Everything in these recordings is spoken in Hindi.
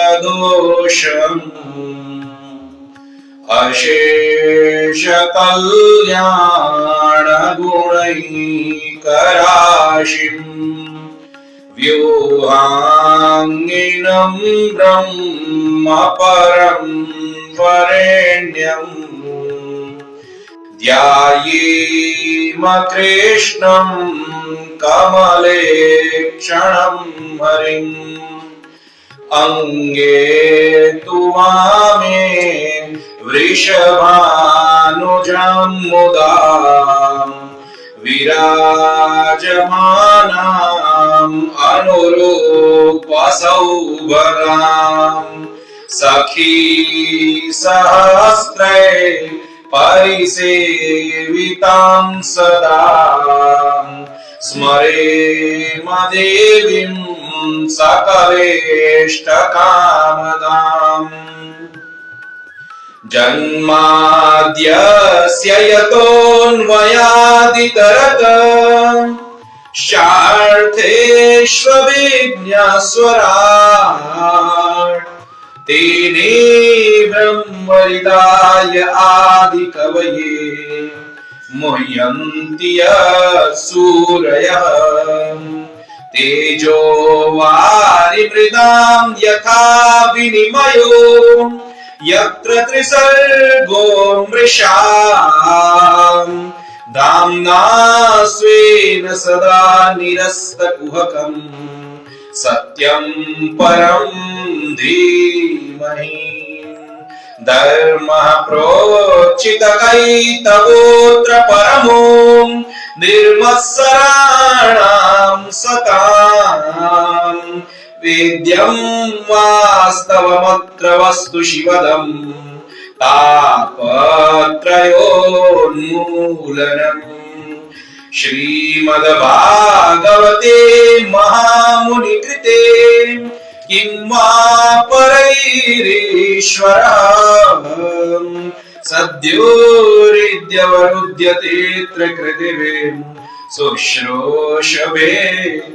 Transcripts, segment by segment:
स्वभावतोपास्तसमस्तदोषम् अशेष कल्याणगुणैकराशिम् व्यूहाङ्गिनं ब्रह्म परं वरेण्यम् ध्यायेम कृष्णं कमले क्षणं हरिम् अंगे तु वामे वृषभानुजं मुदा विराजमानाम् अनुरूपसौभगाम् सखी सहस्रे परिसेवितां सदा स्मरेम देवीं सकलेष्टकामदाम् जन्माद्यस्य यतोऽन्वयादितरत शार्थेष्वभिज्ञस्वराट् तेने ब्रह्महृदाय आदिकवये मुह्यन्ति यः सूरयः तेजो वारिमृदां यथा विनिमयो यत्र त्रिसर्गो मृषा धाम्ना स्वेन सदा निरस्तकुहकम् सत्यं परं धीमहि धर्मः प्रोच्चितकैतवोऽत्र परमो निर्मत्सराणां सताम् वेद्यं वास्तवमत्र वस्तु शिवदम् तापत्रयोन्मूलनम् श्रीमद्भागवते महामुनिकृते किं वा परैरीश्वरः सद्योरिद्यवरुध्यतेऽत्र कृतिविम् शुश्रूषवे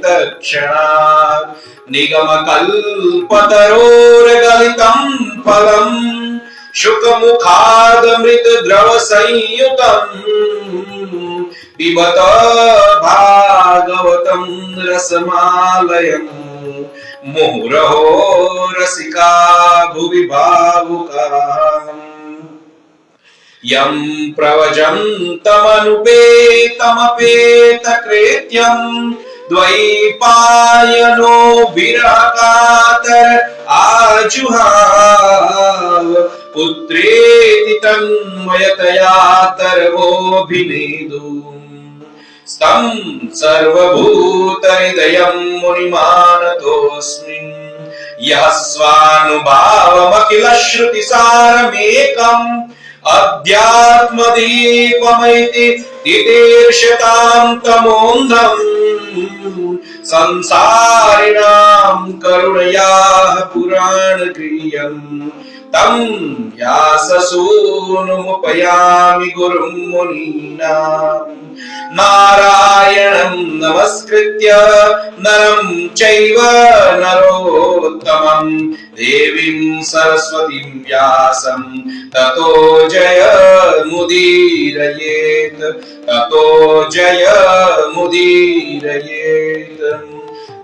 तत्क्षणात् निगमकल्पतरोर्गलितं फलम् शुकमुखादमृतद्रवसंयुतम् पिबत भागवतं रसमालयम् मुहुरहो रसिका भुवि भावुकाः यं प्रव्रजन्तमनुपेतमपेतकृत्यं द्वैपायनो विरहकातर आजुहाव पुत्रेति तन्मयतया तर्वोऽभिनेदुः तं सर्वभूतहृदयं मुनिमानतोऽस्मि यः स्वानुभावमखिलश्रुतिसारमेकम् अध्यात्मदीपमिति दिदेर्षतां तमोऽन्धम् संसारिणां करुणयाः पुराणगृह्यम् तं व्याससूनुमुपयामि गुरुं मुनीनाम् नारायणं नमस्कृत्य नरं चैव नरोत्तमं देवीं सरस्वतीं व्यासं ततो जयमुदीरयेत् ततो जयमुदीरयेत्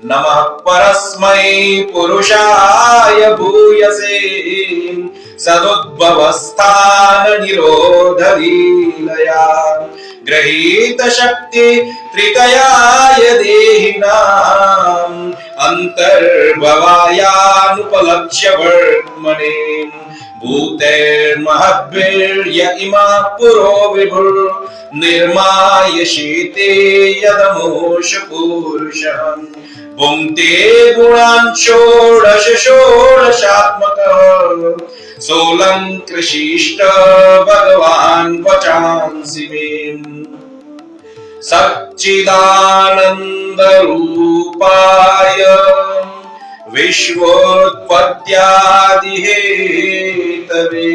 नमः परस्मै पुरुषाय भूयसे सदुद्भवस्थान निरोधलीलया गृहीत शक्ति त्रितयाय देहिनाम् अन्तर्भवायानुपलक्ष्य वर्त्मने भूतेर्महद्भिर्य इमा पुरो विभुर् निर्माय शीते यदमोष पुरुषम् भुङ्क्ते गुणान् षोडश षोडशात्मकः सोऽलङ्कृशिष्ट भगवान् वचांसि मे सच्चिदानन्दरूपाय विश्वोत्पत्त्यादिहेतवे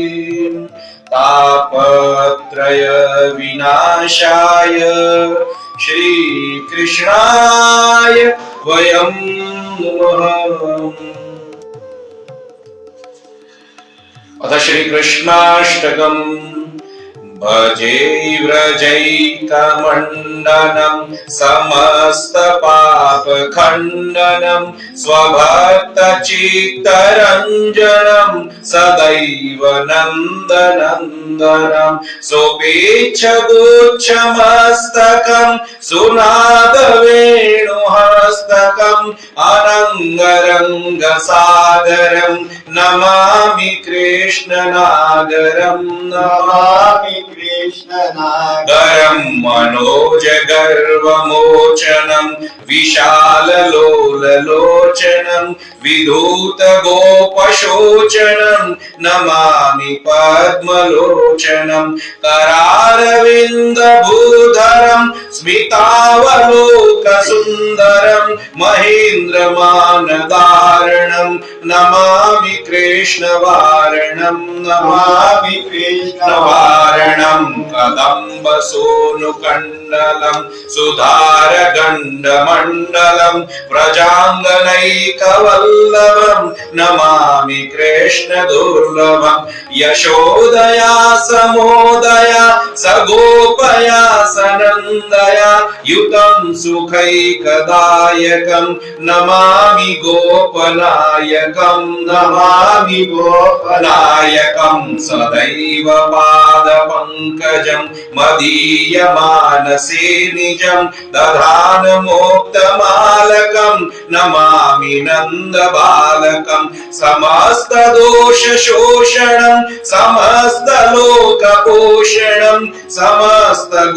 तापत्रय विनाशाय श्रीकृष्णाय वयं नमः। अथ श्रीकृष्णाष्टकम्। भजे व्रजैकमण्डनं समस्तपापखण्डनं स्वभक्तचित्तरञ्जनं सदैव नन्दनन्दनं सोपेच्छगुच्छमस्तकं सुनादवेणुहस्तकम् अनङ्गरङ्गसागरं नमामि कृष्णनागरं नमामि कृष्णनागरं मनोजगर्वमोचनं विशाललोललोचनं विधूतगोपशोचनं नमामि पद्मलोचनं करारविन्दभूधरं स्मितावलोकसुन्दरं महेन्द्रमानदारणं नमामि कृष्णवारणं नमामि कृष्णवारणं कदम्बसोनुकण्डलं सुधारगण्डमण्डलं व्रजाङ्गनैकवल्लभं नमामि कृष्णदुर्लभं यशोदया समोदया सगोपया सनन्दया युतं सुखैकदायकं नमामि गोपनायकं नमामि गोपनायकं सदैव पादपङ्कजं मदीयमानसे निजं दधानमोक्तमालकं नमामि नन्दबालकं समस्तदोषशोषणं समस्तलोकपोषणं समस्तगोपमानसं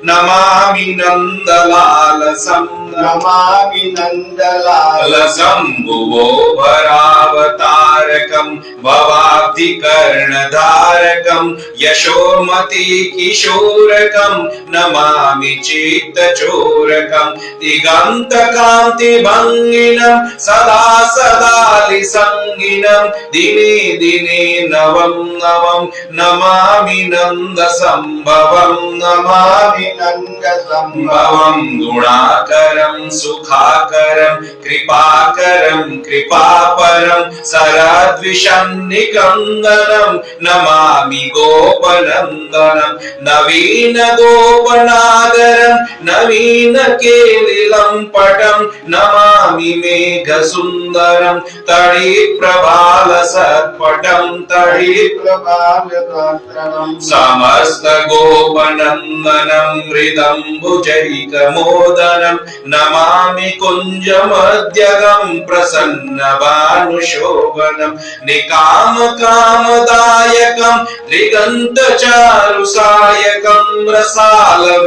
नमामि नन्दलालसं नमामि नन्दलालसं भुवो भरावतारकं भवाब्धिकर्णधारकं यशोमति किशोरकं नमामि चित्तचोरकं दिगन्तकान्तिभङ्गिनं सदा सदालिसङ्गिनं दिने दिने नवं नवं नमामि नन्दसम्भवं नमामि नन्दसम्भवं गुणाकरं सुखाकरं कृपाकरं कृपापरं सरद्विषन्निकन्दनं नमामि गोपनन्दनं नवीन गोपनागरं नवीन केलिलं पटं नमामि मेघसुन्दरं तडिप्रभालसत्पटं तडिप्रभालसत्पटं समस्त गोपनन्दनं मृदम्बुजैकमोदनं नमामि कुञ्जमध्यगं प्रसन्नभानुशोभनं निकामकामदायकं त्रिगन्तचारुसायकं रसालवेणुकायकं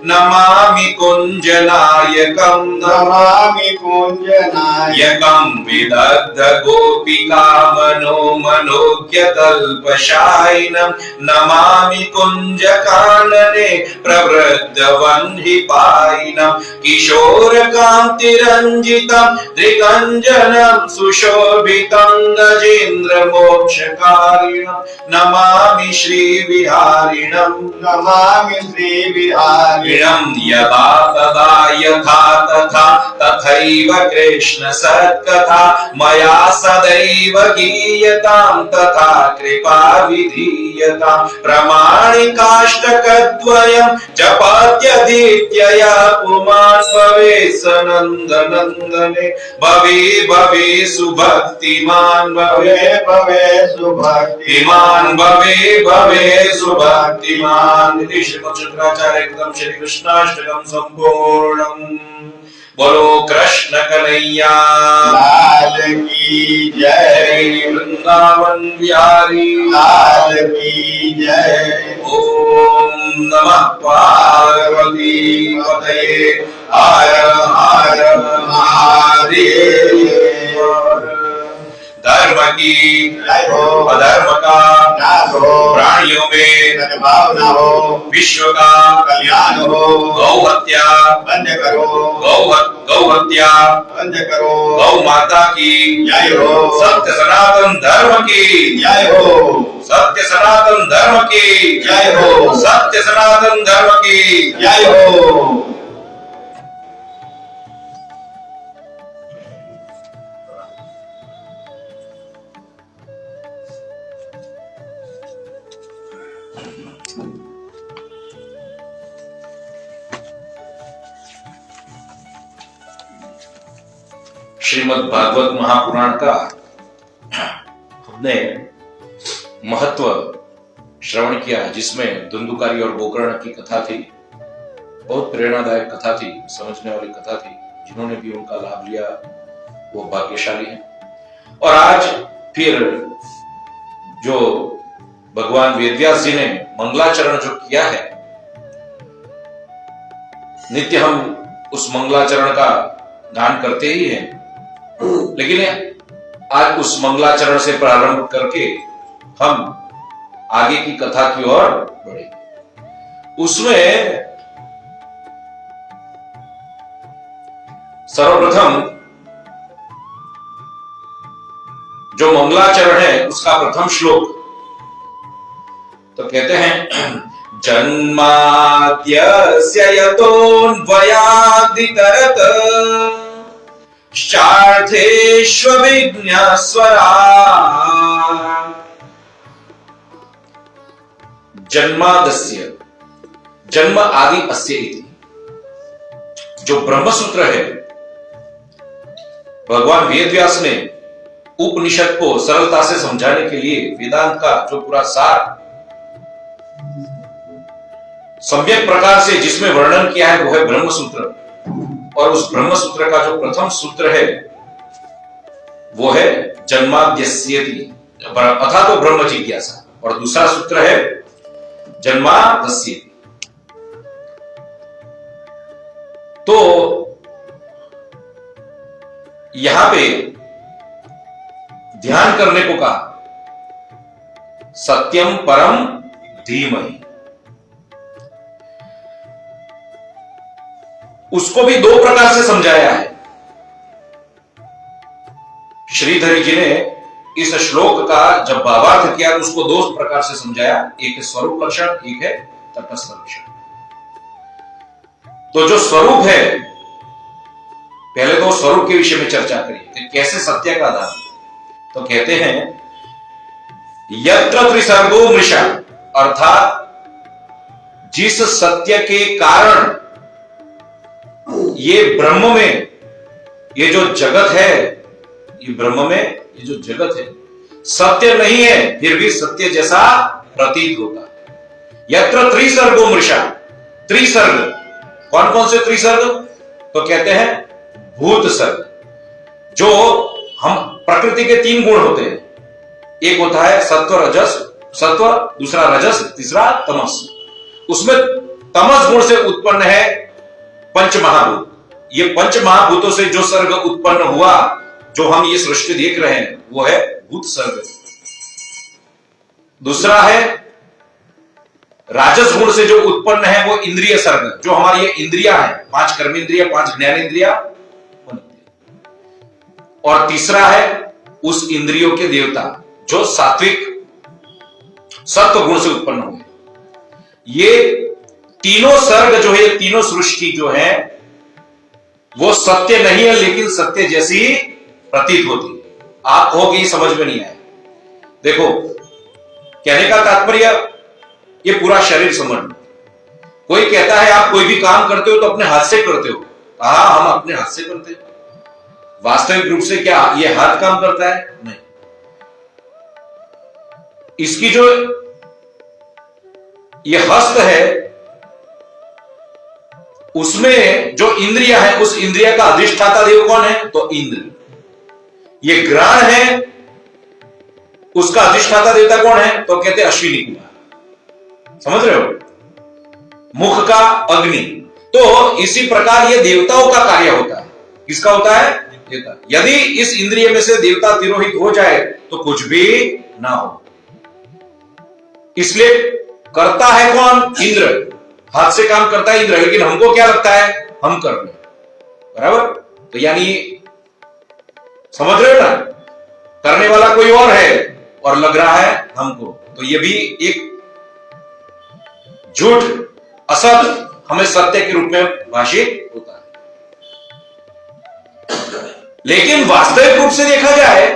नमामि कुञ्जनायकं नमामि कुञ्जनायकं विदग्ध गोपिका मनोज्ञतल्पशायिनं नमामि कुञ्जकानने प्रवृद्धवह्निपायिनं किशोरकान्तिरञ्जितं त्रिगञ्जनं सुशोभितं गजेन्द्रमोक्षकारिणं नमामि श्रीविहारिणं नमामि श्रीविहारिणं यदा तदा यथा तथा तथैव कृष्ण सत्कथा मया सदैव गीयतां तथा कृपा विधीयतां प्रमाणिकाष्टकद्वयं जपत्यधीत्यया पुमान् भवे सनन्दनन्दने भवे भवे सुभक्तिमान् भवे भवे सुभक्तिमान् भवे भवे सुभक्तिमान्। इति श्रीमद् शंकराचार्य कृतं श्रीकृष्णाष्टकं सम्पूर्णम्। बोलो कृष्ण कृष्ण कन्हैया लाल की जय। वृंदावन बिहारी लाल की जय। ओम नमः पार्वती पतये हर हर महादेव। धर्म की जय हो। अधर्म का नाश हो। प्राणियों में सद्भावना हो। विश्व का कल्याण हो। गौ हत्या बंद करो। गौ हत्या बंद करो। गौ माता की जय हो। सत्य सनातन धर्म की जय हो। सत्य सनातन धर्म की जय हो। सत्य सनातन धर्म की जय हो। श्रीमद् भागवत महापुराण का हमने महत्व श्रवण किया, जिसमें धुंधुकारी और गोकर्ण की कथा थी। बहुत प्रेरणादायक कथा थी, समझने वाली कथा थी। जिन्होंने भी उनका लाभ लिया वो भाग्यशाली हैं। और आज फिर जो भगवान वेदव्यास जी ने मंगलाचरण जो किया है, नित्य हम उस मंगलाचरण का गान करते ही हैं, लेकिन आज उस मंगलाचरण से प्रारंभ करके हम आगे की कथा की ओर बढ़े। उसमें सर्वप्रथम जो मंगलाचरण है उसका प्रथम श्लोक तो कहते हैं, जन्माद्यस्य यतोऽन्वयादितरत् शार्थेष्वभिज्ञस्वराट्। जन्मादस्य, जन्म आदि अस्य इति, जो ब्रह्मसूत्र है, भगवान वेदव्यास ने उपनिषद को सरलता से समझाने के लिए वेदांत का जो पूरा सार सम्यक प्रकार से जिसमें वर्णन किया है वो है ब्रह्मसूत्र। और उस ब्रह्मसूत्र का जो प्रथम सूत्र है वो है जन्माद्यस्येति अथा तो ब्रह्म जिज्ञासा, और दूसरा सूत्र है जन्मादस्येति। तो यहां पे ध्यान करने को कहा, सत्यम परम धीमहि। उसको भी दो प्रकार से समझाया है। श्रीधरी जी ने इस श्लोक का जब भावार्थ किया तो उसको दो प्रकार से समझाया, एक है स्वरूप लक्षण, एक है तटस्थ लक्षण। तो जो स्वरूप है, पहले तो स्वरूप के विषय में चर्चा करी कि कैसे सत्य का दान। तो कहते हैं, यत्र त्रिसर्गो मृषा, अर्थात जिस सत्य के कारण ये ब्रह्म में, ये जो जगत है, ये ब्रह्म में ये जो जगत है सत्य नहीं है, फिर भी सत्य जैसा प्रतीत होता है। यत्र त्रिसर्गो मृषा, त्रिसर्ग कौन कौन से त्रिसर्ग? तो कहते हैं भूत सर्ग। जो हम प्रकृति के तीन गुण होते हैं, एक होता है सत्व रजस, सत्व, दूसरा रजस, तीसरा तमस। उसमें तमस गुण से उत्पन्न है पंच महाभूत। ये पंच महाभूतों से जो सर्ग उत्पन्न हुआ, जो हम ये सृष्टि देख रहे हैं, वो है भूत सर्ग। दूसरा है राजस गुण से जो उत्पन्न है वो इंद्रिय सर्ग, जो हमारी ये इंद्रियां हैं, 5 कर्मेंद्रिय, 5 ज्ञानेंद्रिया। और तीसरा है उस इंद्रियों के देवता जो सात्विक सत्व गुण से उत्पन्न हुए। ये तीनों सर्ग जो है, तीनों सृष्टि जो है वो सत्य नहीं है, लेकिन सत्य जैसी प्रतीत होती है। आप हो कि समझ में नहीं आया? देखो, कहने का तात्पर्य ये पूरा शरीर समझ लो। कोई कहता है आप कोई भी काम करते हो तो अपने हाथ से करते हो। हाँ, हम अपने हाथ से करते हैं। वास्तविक रूप से क्या ये हाथ काम करता है? नहीं। इसकी जो ये हस्त है, उसमें जो इंद्रिया है, उस इंद्रिया का अधिष्ठाता देव कौन है? तो इंद्र। ये ग्रहण है, उसका अधिष्ठाता देवता कौन है? तो कहते हैं अश्विनी कुमार। समझ रहे हो? मुख का अग्नि। तो इसी प्रकार ये देवताओं का कार्य होता है। किसका होता है? देवता। यदि इस इंद्रिय में से देवता तिरोहित हो जाए तो कुछ भी ना हो। इसलिए करता है कौन? इंद्र। हाथ से काम करता है इंद्र, लेकिन हमको क्या लगता है? हम कर रहे हैं। बराबर? तो यानी समझ रहे हो ना, करने वाला कोई और है और लग रहा है हमको। तो ये भी एक झूठ, असत हमें सत्य के रूप में भाषित होता है। लेकिन वास्तविक रूप से देखा जाए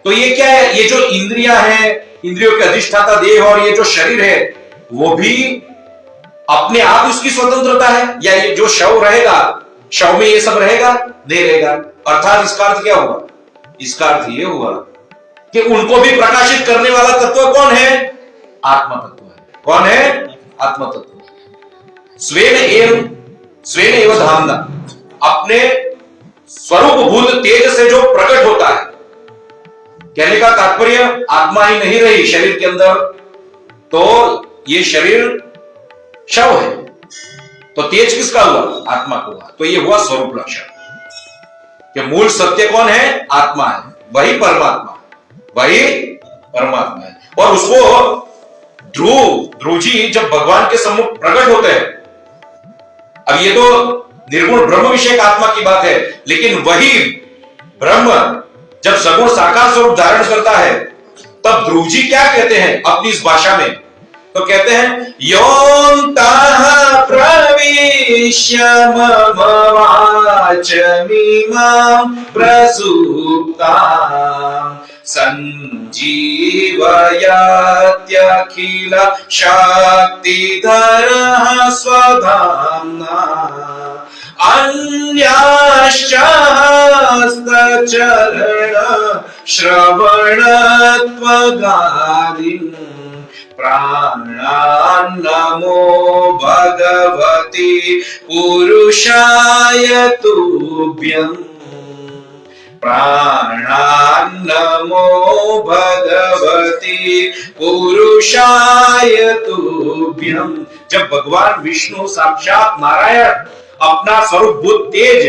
तो ये क्या है? ये जो इंद्रियां हैं, इंद्रियों के अधिष्ठाता देह और ये जो शरीर है, वो भी अपने आप उसकी स्वतंत्रता है? या ये जो शव रहेगा, शव में ये सब रहेगा? नहीं रहेगा। अर्थात इसका अर्थ क्या हुआ? इसका अर्थ ये हुआ कि उनको भी प्रकाशित करने वाला तत्व कौन है? आत्मा तत्व है। कौन है? आत्मा तत्व। स्वेन एव धामना, अपने स्वरूप भूत तेज से जो प्रकट होता है। कहने का तात्पर्य आत्मा ही नहीं रही शरीर के अंदर, तो ये शरीर शव है। तो तेज किसका हुआ? आत्मा को हुआ। तो ये हुआ स्वरूप लक्षण कि मूल सत्य कौन है? आत्मा है। वही परमात्मा, वही परमात्मा है। और उसको ध्रुव जी जब भगवान के सम्मुख प्रकट होते हैं, अब ये तो निर्गुण ब्रह्म विषयक आत्मा की बात है, लेकिन वही ब्रह्म जब सगुण साकार स्वरूप धारण करता है, तब ध्रुव जी क्या कहते हैं अपनी इस भाषा में? तो कहते हैं योऽन्तः प्रविश्य मम वाचमिमां प्रसुप्तां संजीवयत्यखिल शक्तिधरः स्वधाम्ना अन्याश्च हस्तचरण श्रवणत्वगादीन् प्राणान्नमो भगवति पुरुषाय तुभ्यम्। प्राणान्नमो भगवति पुरुषाय तुभ्यम्। जब भगवान विष्णु साक्षात नारायण अपना स्वरूप भूत तेज,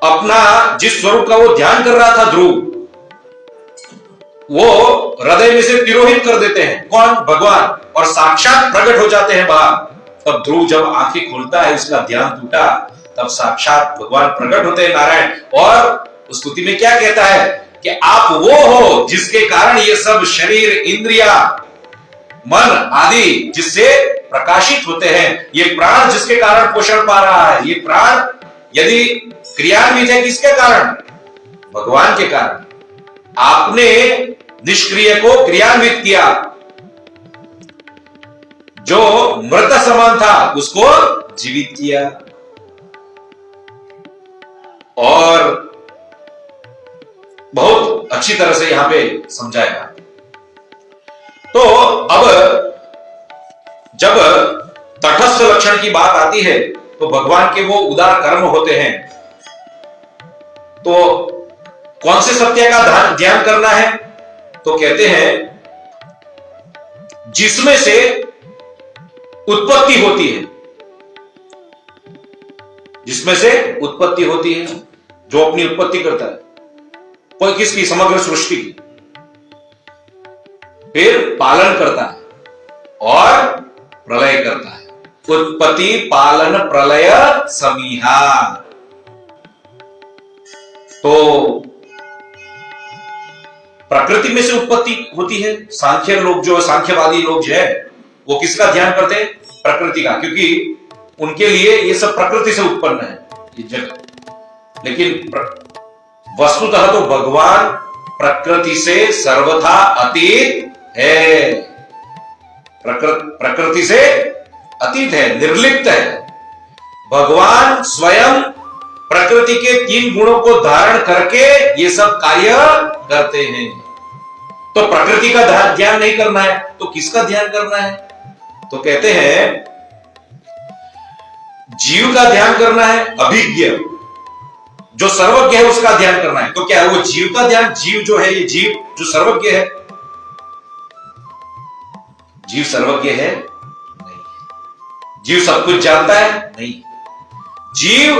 अपना जिस स्वरूप का वो ध्यान कर रहा था ध्रुव, वो हृदय में से तिरोहित कर देते हैं। कौन? भगवान। और साक्षात प्रकट हो जाते हैं बाहर। तब ध्रुव जब आंखें खोलता है, उसका ध्यान टूटा, तब साक्षात भगवान प्रकट होते हैं नारायण। और उस स्तुति में क्या कहता है कि आप वो हो जिसके कारण ये सब शरीर, इंद्रिया, मन आदि जिससे प्रकाशित होते हैं। ये प्राण जिसके कारण पोषण पा रहा है, ये प्राण यदि क्रियान्वित है किसके कारण? भगवान के कारण। आपने निष्क्रिय को क्रियान्वित किया, जो मृत समान था उसको जीवित किया। और बहुत अच्छी तरह से यहां पे समझाएगा। तो अब जब तटस्थ लक्षण की बात आती है तो भगवान के वो उदार कर्म होते हैं। तो कौन से सत्य का ध्यान करना है? तो कहते हैं जिसमें से उत्पत्ति होती है, जिसमें से उत्पत्ति होती है, जो अपनी उत्पत्ति करता है। कोई किसकी? समग्र सृष्टि की। फिर पालन करता है और प्रलय करता है। उत्पत्ति पालन प्रलय समीहा। तो प्रकृति में से उत्पत्ति होती है। सांख्य लोग जो सांख्यवादी लोग जो है वो किसका ध्यान करते हैं? प्रकृति का, क्योंकि उनके लिए ये सब प्रकृति से उत्पन्न है ये जगत। लेकिन वस्तुतः तो भगवान प्रकृति से सर्वथा अतीत है। प्रकृति से अतीत है, निर्लिप्त है। भगवान स्वयं प्रकृति के 3 गुणों को धारण करके ये सब कार्य करते हैं। तो प्रकृति का ध्यान नहीं करना है तो किसका ध्यान करना है? तो कहते हैं जीव का ध्यान करना है, अभिज्ञ जो सर्वज्ञ है उसका ध्यान करना है। तो क्या है वो जीव का ध्यान? जीव जो है, ये जीव जो सर्वज्ञ है, जीव सर्वज्ञ है? नहीं। जीव सब कुछ जानता है? नहीं। जीव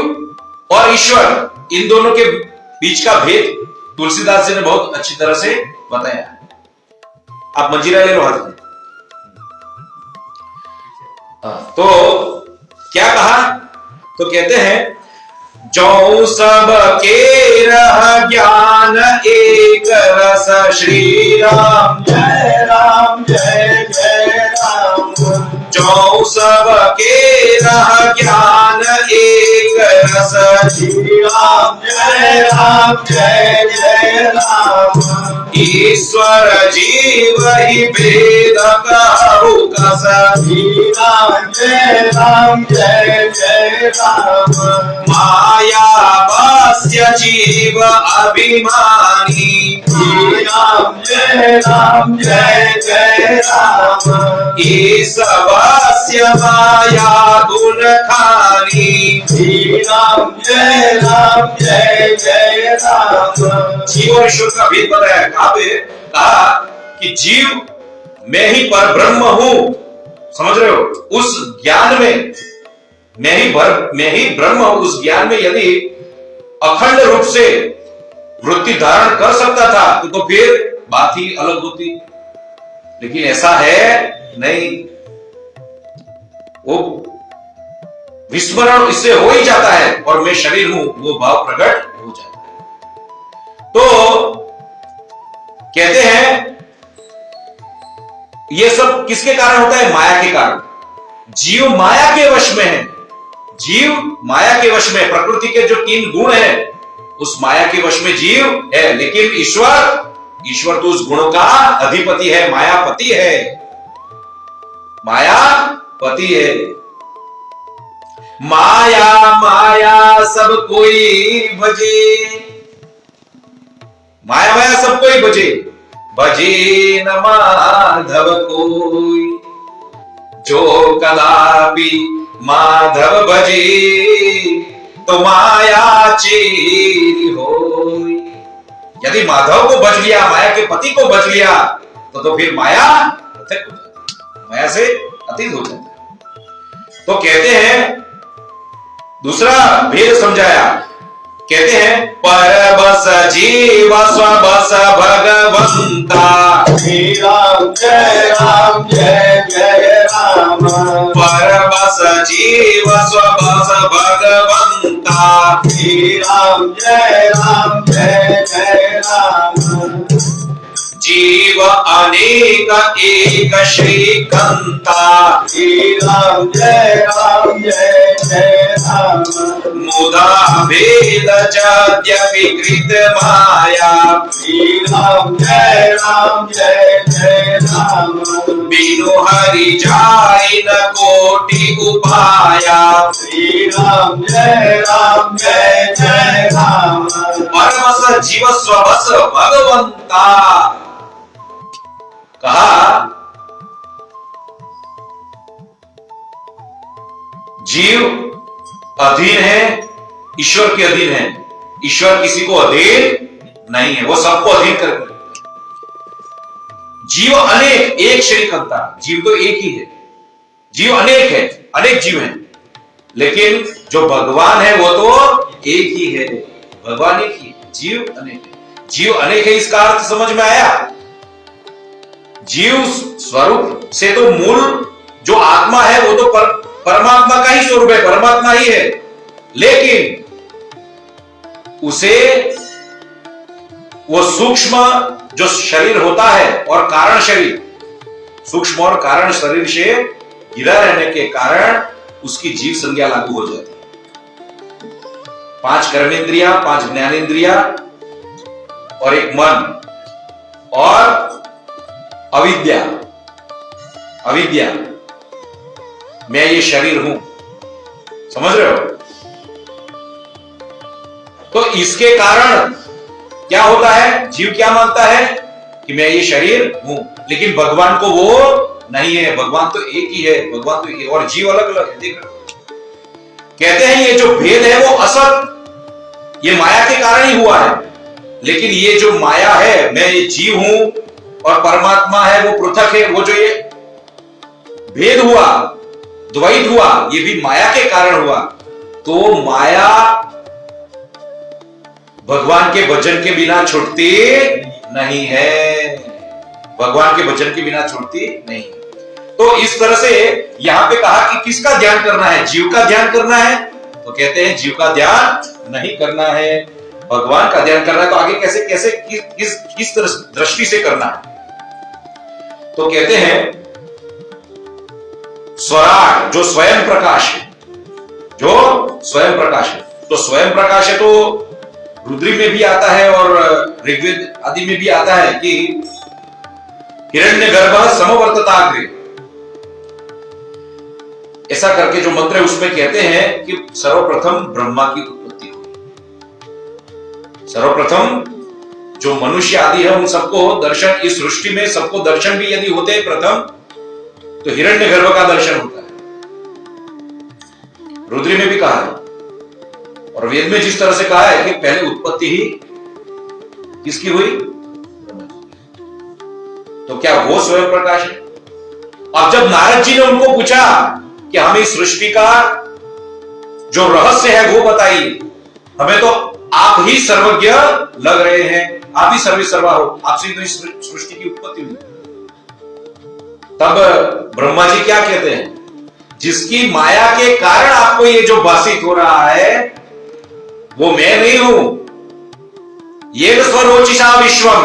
और ईश्वर, इन दोनों के बीच का भेद तुलसीदास जी ने बहुत अच्छी तरह से बताया। आप मंजीरा ले लो हाथ में। तो क्या कहा? तो कहते हैं जो सब के रह ज्ञान एक रस, श्री राम जय राम जय जय राम। जो सब के रह ज्ञान एक रस, श्री राम जय राम जय जय राम। ईश्वर जीव ही भेद कहु कस, श्री राम जय जय राम। माया बस्य जीव अभिमानी, श्री राम जय जय राम। ईश बस्य माया गुण खानी, श्री राम जय जय राम। जीव और ईश्वर का भेद बताया। कहा कि जीव मैं ही पर ब्रह्म हूं, समझ रहे हो? उस ज्ञान में मैं ही ब्रह्म हूं, उस ज्ञान में यदि अखंड रूप से वृत्ति धारण कर सकता था तो फिर बात ही अलग होती, लेकिन ऐसा है नहीं। वो विस्मरण इससे हो ही जाता है और मैं शरीर हूं, वो भाव प्रकट हो जाता है। तो कहते हैं ये सब किसके कारण होता है? माया के कारण। जीव माया के वश में है, जीव माया के वश में। प्रकृति के जो 3 गुण है उस माया के वश में जीव है, लेकिन ईश्वर तो उस गुणों का अधिपति है, मायापति है, मायापति है। माया माया सब कोई भजे, माया माया सब कोई भजे, भजे न माधव कोई। जो कदापि माधव भजे, तो माया चेरी होई। यदि माधव को भज लिया, माया के पति को भज लिया, तो फिर माया पृथक हो जाती है, माया से अतीत हो जाता है। तो कहते हैं दूसरा भेद समझाया। कहते हैं पर बस जीव स्वबस भगवंता, श्री राम जय जय राम। पर बस जीव स्वबस भगवंता, श्री राम जय जय राम। जीव अनेक एक श्रीकंता, श्री राम जय जय राम। मुदा भेद यद्यपि कृत माया, श्री राम जय राम। बिनु हरि जाय न कोटि उपाया, श्री राम जय राम। परमस जीव स्वबस भगवंता। कहा जीव अधीन है, ईश्वर के अधीन है। ईश्वर किसी को अधीन नहीं है, वो सबको अधीन कर। जीव अनेक एक श्रीकंता, जीव तो एक ही है, जीव अनेक है, अनेक जीव हैं, लेकिन जो भगवान है वो तो एक ही है। भगवान एक ही, जीव अनेक है। जीव अनेक है इसका अर्थ समझ में आया? जीव स्वरूप से तो मूल जो आत्मा है वो तो परमात्मा का ही स्वरूप है, परमात्मा ही है, लेकिन उसे वो सूक्ष्म जो शरीर होता है और कारण शरीर, सूक्ष्म और कारण शरीर से घिरा रहने के कारण उसकी जीव संज्ञा लागू हो जाती है। 5 कर्मेंद्रिया, 5 ज्ञानेंद्रिया और एक मन और अविद्या, मैं ये शरीर हूं, समझ रहे हो? तो इसके कारण क्या होता है? जीव क्या मानता है कि मैं ये शरीर हूं, लेकिन भगवान को वो नहीं है। भगवान तो एक ही है, भगवान तो एक ही, और जीव अलग अलग है। देख रहे हो? कहते हैं ये जो भेद है वो असत, ये माया के कारण ही हुआ है। लेकिन ये जो माया है, मैं ये जीव हूं और परमात्मा है वो पृथक है, वो जो ये भेद हुआ, द्वैत हुआ, ये भी माया के कारण हुआ। तो माया भगवान के भजन के बिना छूटती नहीं है, भगवान के भजन के बिना छूटती नहीं। तो इस तरह से यहां पे कहा कि किसका ध्यान करना है, जीव का ध्यान करना है। तो कहते हैं जीव का ध्यान नहीं करना है, भगवान का ध्यान करना है। तो आगे कैसे कैसे किस दृष्टि से करना है? तो कहते हैं स्वराट जो स्वयं प्रकाश है, जो स्वयं प्रकाश है। तो स्वयं प्रकाश है तो रुद्री में भी आता है और ऋग्वेद आदि में भी आता है कि हिरण्यगर्भः समवर्तताग्रे, ऐसा करके जो मंत्र है उसमें कहते हैं कि सर्वप्रथम ब्रह्मा की उत्पत्ति हुई। सर्वप्रथम जो मनुष्य आदि है उन सबको दर्शन, इस सृष्टि में सबको दर्शन भी यदि होते हैं प्रथम, तो हिरण्यगर्भ का दर्शन होता है। रुद्री में भी कहा है और वेद में जिस तरह से कहा है कि पहले उत्पत्ति ही किसकी हुई? तो क्या वो स्वयं प्रकाश है? अब जब नारद जी ने उनको पूछा कि हमें इस सृष्टि का जो रहस्य है वो बताइए, हमें तो आप ही सर्वज्ञ लग रहे हैं, आप ही सर्वे सर्वा हो, आपसे तो इस सृष्टि की उत्पत्ति हुई। तब ब्रह्मा जी क्या कहते हैं? जिसकी माया के कारण आपको ये जो भाषित हो रहा है वो मैं नहीं हूं। ये स्वरोचिषा विश्वम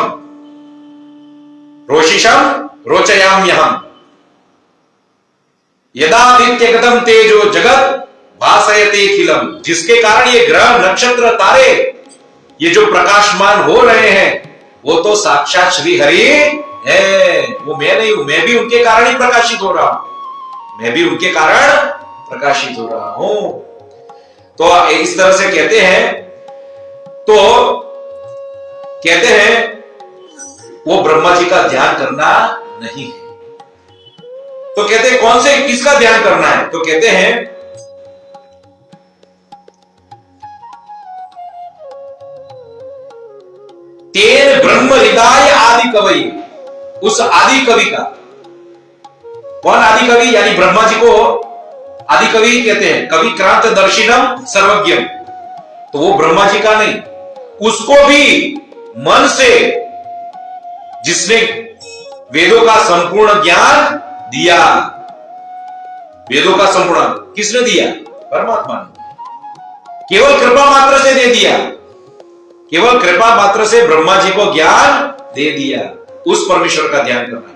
रोचिषम रोचयाम्यहम यदादित्यगतम तेजो जगत भासयते खिलम। जिसके कारण ये ग्रह नक्षत्र तारे ये जो प्रकाशमान हो रहे हैं वो तो साक्षात श्री हरि है, वो मैं नहीं हूं। मैं भी उनके कारण ही प्रकाशित हो रहा हूं, मैं भी उनके कारण प्रकाशित हो रहा हूं। तो इस तरह से कहते हैं। तो कहते हैं वो ब्रह्मा जी का ध्यान करना नहीं है। तो कहते हैं कौन से किसका ध्यान करना है? तो कहते हैं तेन ब्रह्म हृदय आदि कवि, उस आदि कवि का। कौन आदि कवि? यानी ब्रह्मा जी को आदि कवि कहते हैं। कवि क्रांत दर्शिनम सर्वज्ञम, तो वो ब्रह्मा जी का नहीं, उसको भी मन से जिसने वेदों का संपूर्ण ज्ञान दिया। वेदों का संपूर्ण किसने दिया? परमात्मा ने। केवल कृपा मात्र से दे दिया, केवल कृपा मात्र से ब्रह्मा जी को ज्ञान दे दिया। उस परमेश्वर का ध्यान करना है।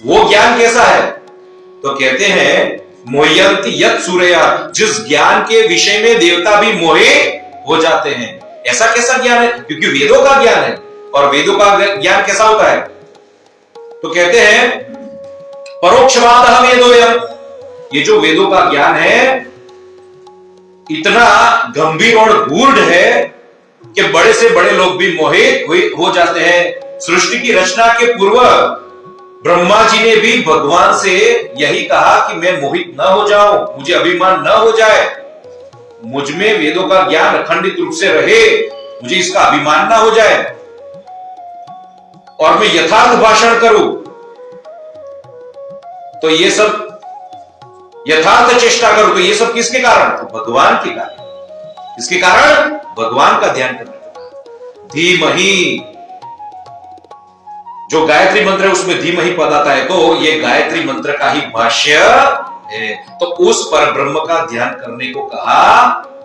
वो ज्ञान कैसा है? तो कहते हैं मोह्यन्ति यत् सूरया, जिस ज्ञान के विषय में देवता भी मोहे हो जाते हैं। ऐसा कैसा ज्ञान है? क्योंकि वेदों का ज्ञान है। और वेदों का ज्ञान कैसा होता है? तो कहते हैं परोक्षवादः वेदोयम्, ये जो वेदों का ज्ञान है इतना गंभीर और गूढ़ है कि बड़े से बड़े लोग भी मोहित हो जाते हैं। सृष्टि की रचना के पूर्व ब्रह्मा जी ने भी भगवान से यही कहा कि मैं मोहित न हो जाऊं, मुझे अभिमान न हो जाए, मुझ में वेदों का ज्ञान अखंडित रूप से रहे, मुझे इसका अभिमान ना हो जाए और मैं यथार्थ भाषण करूं। तो ये सब यथार्थ चेष्टा करूं, तो ये सब किसके कारण? तो भगवान के कारण। इसके कारण भगवान का ध्यान करना। धीमहि, जो गायत्री मंत्र है उसमें धीमहि पद आता है, तो ये गायत्री मंत्र का ही भाष्य है। तो उस पर ब्रह्म का ध्यान करने को कहा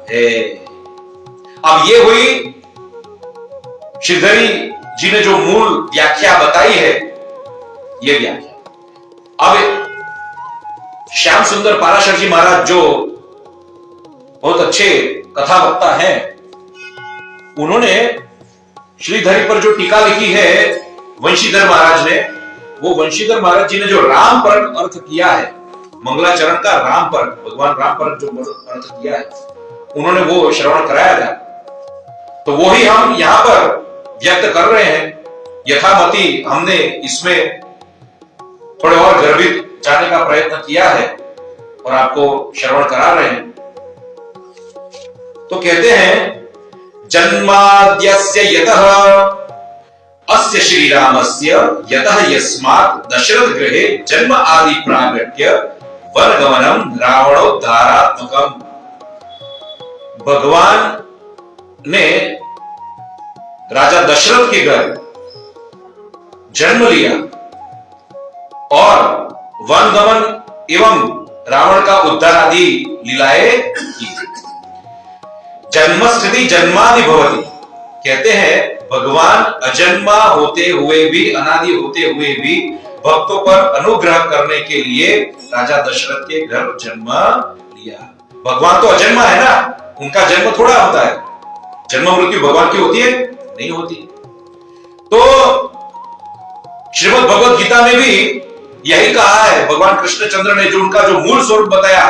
है। अब ये हुई श्रीधरी जी ने जो मूल व्याख्या बताई है, ये व्याख्या। अब श्याम सुंदर पाराशर जी महाराज जो बहुत अच्छे कथा वक्ता हैं, उन्होंने श्रीधरी पर जो टीका लिखी है वंशीधर महाराज ने, वो वंशीधर महाराज जी ने जो राम पर अर्थ किया है, मंगलाचरण का राम पर, भगवान राम पर जो अर्थ किया है, उन्होंने वो श्रवण कराया था। तो वो ही हम यहां पर व्यक्त कर रहे हैं। यथामति हमने इसमें थोड़े और गर्भित जाने का प्रयत्न किया है और आपको श्रवण करा रहे हैं। तो कहते हैं जन्माद्यस्य यतः अस्य श्री रामस्य यतः यस्मात् दशरथ गृहे जन्म आदि प्रागट्य वनगमनम रावणोद्धारात्मकम। भगवान ने राजा दशरथ के घर जन्म लिया और वनगमन एवं रावण का उद्धार आदि लीलाएं की। जन्म स्थिति जन्मादि भवति, कहते हैं भगवान अजन्मा होते हुए भी, अनादि होते हुए भी भक्तों पर अनुग्रह करने के लिए राजा दशरथ के घर जन्म लिया। भगवान तो अजन्मा है ना, उनका जन्म थोड़ा होता है। जन्म मृत्यु भगवान की होती है? नहीं होती। तो श्रीमद् भगवद गीता में भी यही कहा है भगवान कृष्णचंद्र ने, जो उनका जो मूल स्वरूप बताया,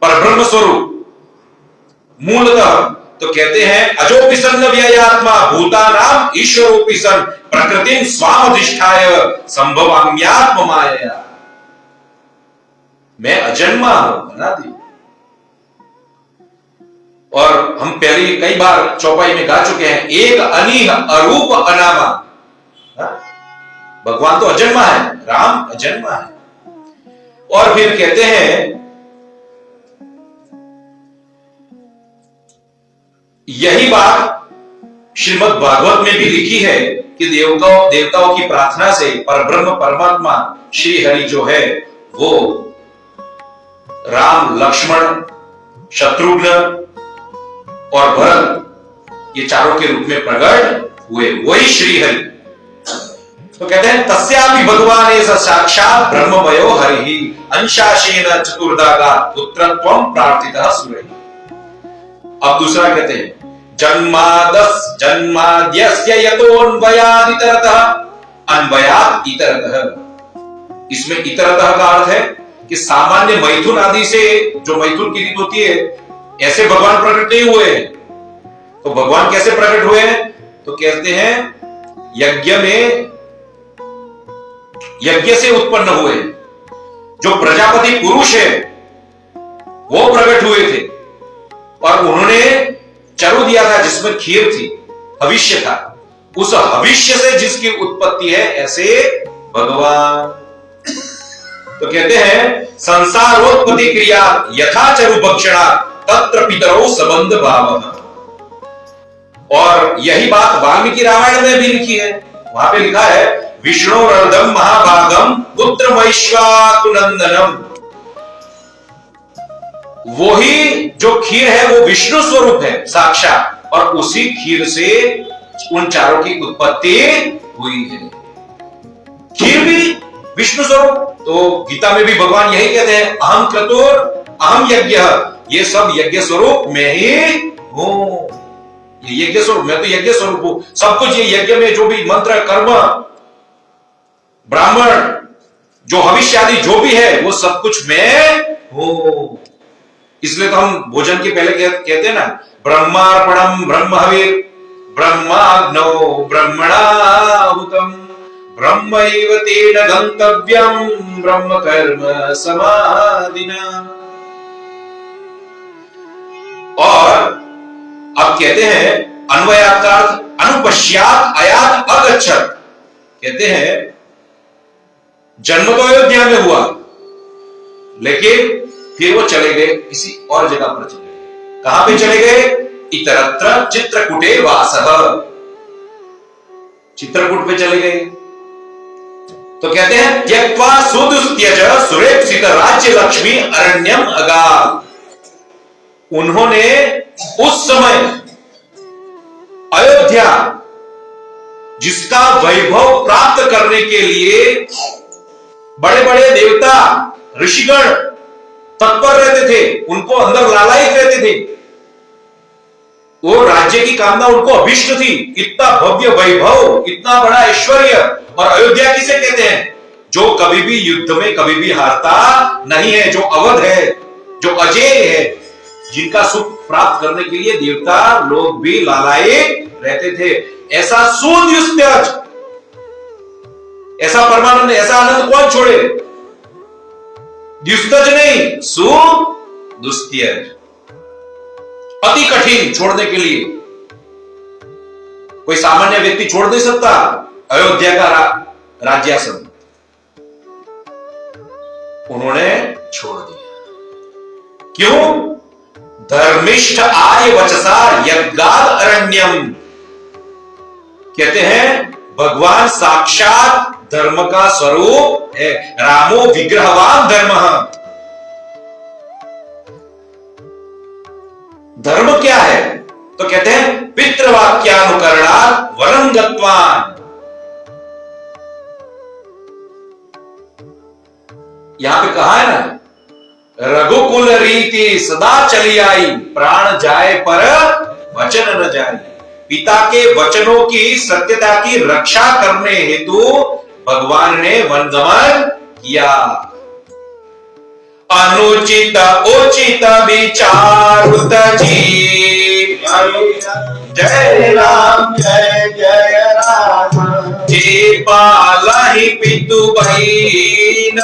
परब्रह्म स्वरूप मूलतः, तो कहते हैं अजोपि सन्न व्ययात्मा भूतानाम ईश्वरोपि सन प्रकृतिं स्वामधिष्ठाय संभवाम्यात्म मायया। मैं अजन्मा हूं, अनादि। और हम पहले कई बार चौपाई में गा चुके हैं, एक अनीह अरूप अनामा। भगवान तो अजन्मा है, राम अजन्मा है। और फिर कहते हैं यही बात श्रीमद् भागवत में भी लिखी है कि देवताओं की प्रार्थना से परब्रह्म परमात्मा श्री हरि जो है वो राम, लक्ष्मण, शत्रुघ्न और भरत, ये चारों के रूप में प्रकट हुए, वही श्री हरि। तो कहते हैं तस्यापि भगवान एष साक्षात् ब्रह्ममयो हरिः अंशाशेन चतुर्दागा पुत्रत्वं प्रार्थितः सुरैः। अब दूसरा कहते हैं जन्माद्यस्य यतोऽन्वयाद् इतरतः अन्वयात् इतरतः। इसमें इतरतः का अर्थ है कि सामान्य मैथुन आदि से, जो मैथुन की रीत होती है, ऐसे भगवान प्रकट नहीं हुए हैं। तो भगवान कैसे प्रकट हुए हैं? तो कहते हैं यज्ञ से उत्पन्न हुए। जो प्रजापति पुरुष है वो प्रकट हुए थे और उन्होंने चरु दिया था जिसमें खीर थी, हविष्य था। उस हविष्य से जिसकी उत्पत्ति है, ऐसे भगवान। तो कहते हैं संसारोत्पत्ति क्रिया यथा चरु भक्षणा तत्र पितरौ संबंध भावः। और यही बात वाल्मीकि रामायण में भी लिखी है। वहां पे लिखा है विष्णुरर्धम महाभागम पुत्र वैश्वातुनंदनम। वही जो खीर है वो विष्णु स्वरूप है साक्षात, और उसी खीर से उन चारों की उत्पत्ति हुई है। खीर भी विष्णु स्वरूप। तो गीता में भी भगवान यही कहते हैं अहम क्रतुर अहम यज्ञ, ये सब यज्ञ स्वरूप मैं ही हूं। ये यज्ञ स्वरूप, मैं तो यज्ञ स्वरूप हूं। सब कुछ ये यज्ञ में जो भी मंत्र, कर्म, ब्राह्मण, जो भविष्य आदि जो भी है, वो सब कुछ मैं हूं। इसलिए तो हम भोजन के पहले कहते हैं ना, ब्रह्मार्पणम ब्रह्महविर ब्रह्माग्नौ ब्रह्मणाहुतम ब्रह्मैव तेन गंतव्यम ब्रह्म कर्म समाधिना। और अब कहते हैं अन्वयात् का अर्थ अनुपश्यात् अयात् अगच्छत्। कहते हैं जन्म तो अयोध्या में हुआ, लेकिन फिर वो चले गए किसी और जगह पर चले गए। कहां पे चले गए? इतरत्र चित्रकूटे वासः, चित्रकूट पे चले गए। तो कहते हैं त्यक्त्वा सुदुस्त्यज सुरेप्सित राज्य लक्ष्मी अरण्यम अगाल। उन्होंने उस समय अयोध्या, जिसका वैभव प्राप्त करने के लिए बड़े बड़े देवता ऋषिगण तत्पर रहते थे, उनको अंदर लालायित रहते थे। वो राज्य की कामना उनको अभिष्ट थी। इतना भव्य वैभव, इतना बड़ा ऐश्वर्य। और अयोध्या किसे कहते हैं? जो कभी भी युद्ध में कभी भी हारता नहीं है, जो अवध है, जो अजेय है, जिनका सुख प्राप्त करने के लिए देवता लोग भी लालायित रहते थे। ऐसा सुद्युस्त्यज, ऐसा परमानंद, ऐसा आनंद कौन छोड़े? द्युस्तज नहीं, सुदुस्त्यज। अति कठिन छोड़ने के लिए। कोई सामान्य व्यक्ति छोड़ नहीं सकता अयोध्या का राज्यासन। उन्होंने छोड़ दिया। क्यों? धर्मिष्ठ आय वचसा यज्ञाद अरण्यम। कहते हैं भगवान साक्षात धर्म का स्वरूप है। रामो विग्रहवान धर्म। धर्म क्या है? तो कहते हैं पितृवाक्यानुकरणात् वनं गत्वान्। यहां पे कहा है ना, रघुकुल रीति सदा चली आई, प्राण जाए पर वचन न जाए। पिता के वचनों की सत्यता की रक्षा करने हेतु भगवान ने वनगमन किया। अनुचित उचित विचार तजी। जय राम जय जय राम। जे पालहि पितु बहिन।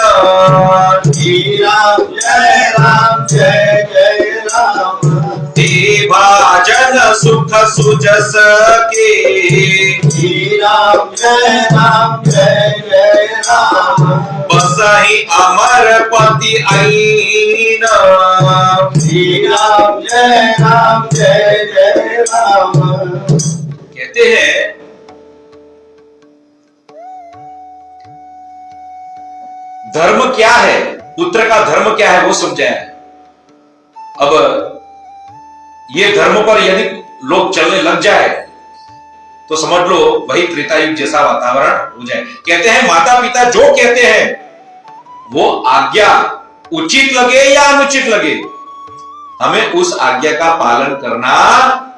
श्री राम जय राम जय जय राम। भाजन सुख सुजस के। श्री राम जय जय राम। बसहि अमर पति ऐन। श्री राम जय जय राम। कहते हैं धर्म क्या है, पुत्र का धर्म क्या है वो समझाया। अब ये धर्म पर यदि लोग चलने लग जाए तो समझ लो वही त्रेता युग जैसा वातावरण हो जाए। कहते हैं माता पिता जो कहते हैं वो आज्ञा उचित लगे या अनुचित लगे, हमें उस आज्ञा का पालन करना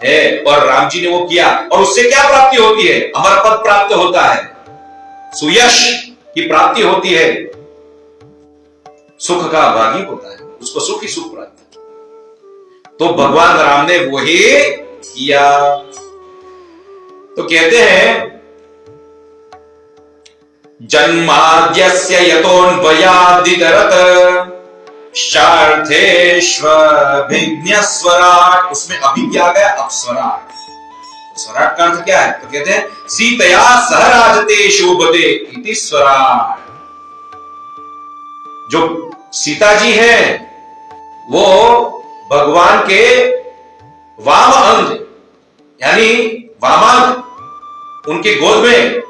है। और राम जी ने वो किया और उससे क्या प्राप्ति होती है? अमर पद प्राप्त होता है, सुयश की प्राप्ति होती है, सुख का भागी होता है, उसको सुख ही सुख प्राप्त है। तो भगवान राम ने वही किया। तो कहते हैं जन्माद्यस्य यतोऽन्वयादितरत शार्थेष्वभिज्ञस्वराट्। उसमें अभिज्ञा गया अपस्वराट। तो स्वराट का अर्थ क्या है? तो कहते हैं सीतया सह राजते शोभते इति स्वराट। जो सीता जी हैं वो भगवान के वाम अंग यानी वामांग, उनके गोद में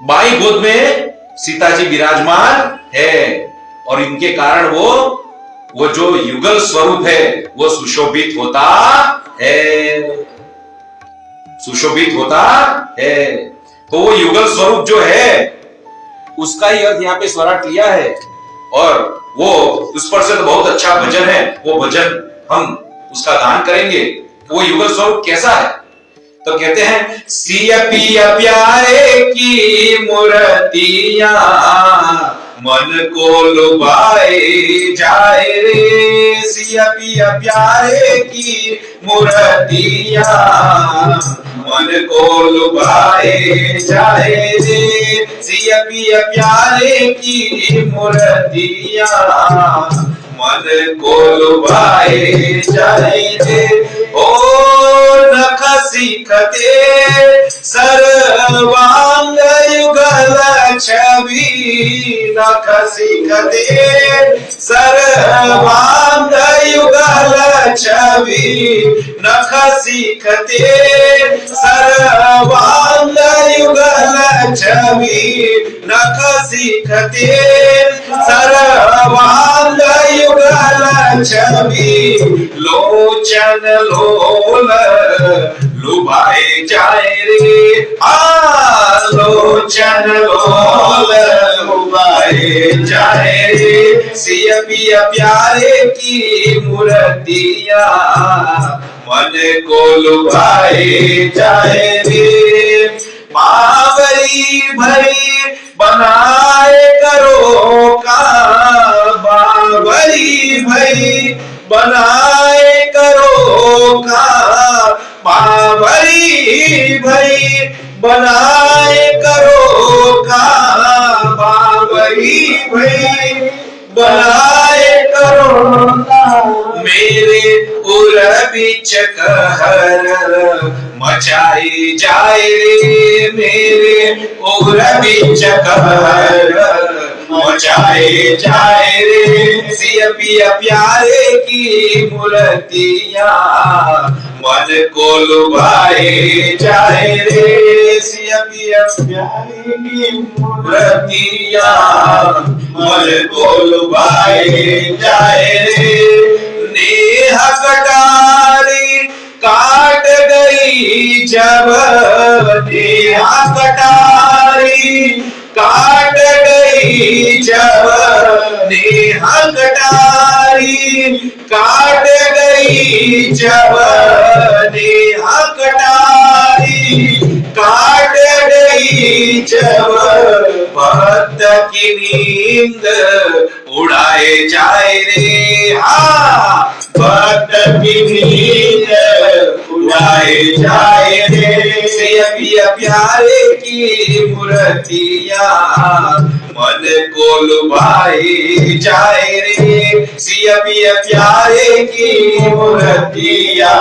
बाई गोद में सीता जी विराजमान है। और इनके कारण वो जो युगल स्वरूप है वो सुशोभित होता है, सुशोभित होता है। तो वो युगल स्वरूप जो है उसका ही अर्थ यहाँ पे स्वराट लिया है। और वो उस पर से तो बहुत अच्छा भजन है, वो भजन हम उसका गान करेंगे। वो युगल स्वरूप कैसा है? तो कहते हैं सिया पिया प्यारे की मूर्तियां मन को लुभाए जाए रे। सिया पिया प्यारे की मूर्तियां मन को लुभाए जाए रे। सिया पिया प्यारे की मूर्तियां मन को लुभाए जाए रे। ओ नख सीखते सर्वांग युगल छवि। नख सीखते सर्वांग युगल छवि। नख सीखते सर्वांग युगल छवि। नख सीखते सर्वांग युगल छवि। लोचन लोल लुभाए जाए रे। लोचन लोल लुभाए जाए रे। सिया पिया प्यारे की मूर्तियां मन को लुभाए जाए रे। बावरी भरी बनाए करो का। बावरी भरी बनाए करो का। बावरी भई बनाए करो का। बावरी भई बनाए करो मेरे उर बीच कहर मचाई जाए रे मेरे उर बीच कहर मचाए जाए रे सिया पिया प्यारे की मूर्तियां मन को लुभाए जाए रे सिया पिया प्यारे की मूर्तियां मन को लुभाए जाए रे नेह कटारी काट गई जब नेह कटारी काट गई जब नेह कटारी काट गई जब नेह कटारी काट गई जब भक्त की नींद उड़ाए जाए रे हाँ भक्त की नींद उड़ाए जाए रे सिया पिया प्यारे की मूर्तियां मन को लुभाए जाए रे सिया पिया प्यारे की मूर्तियां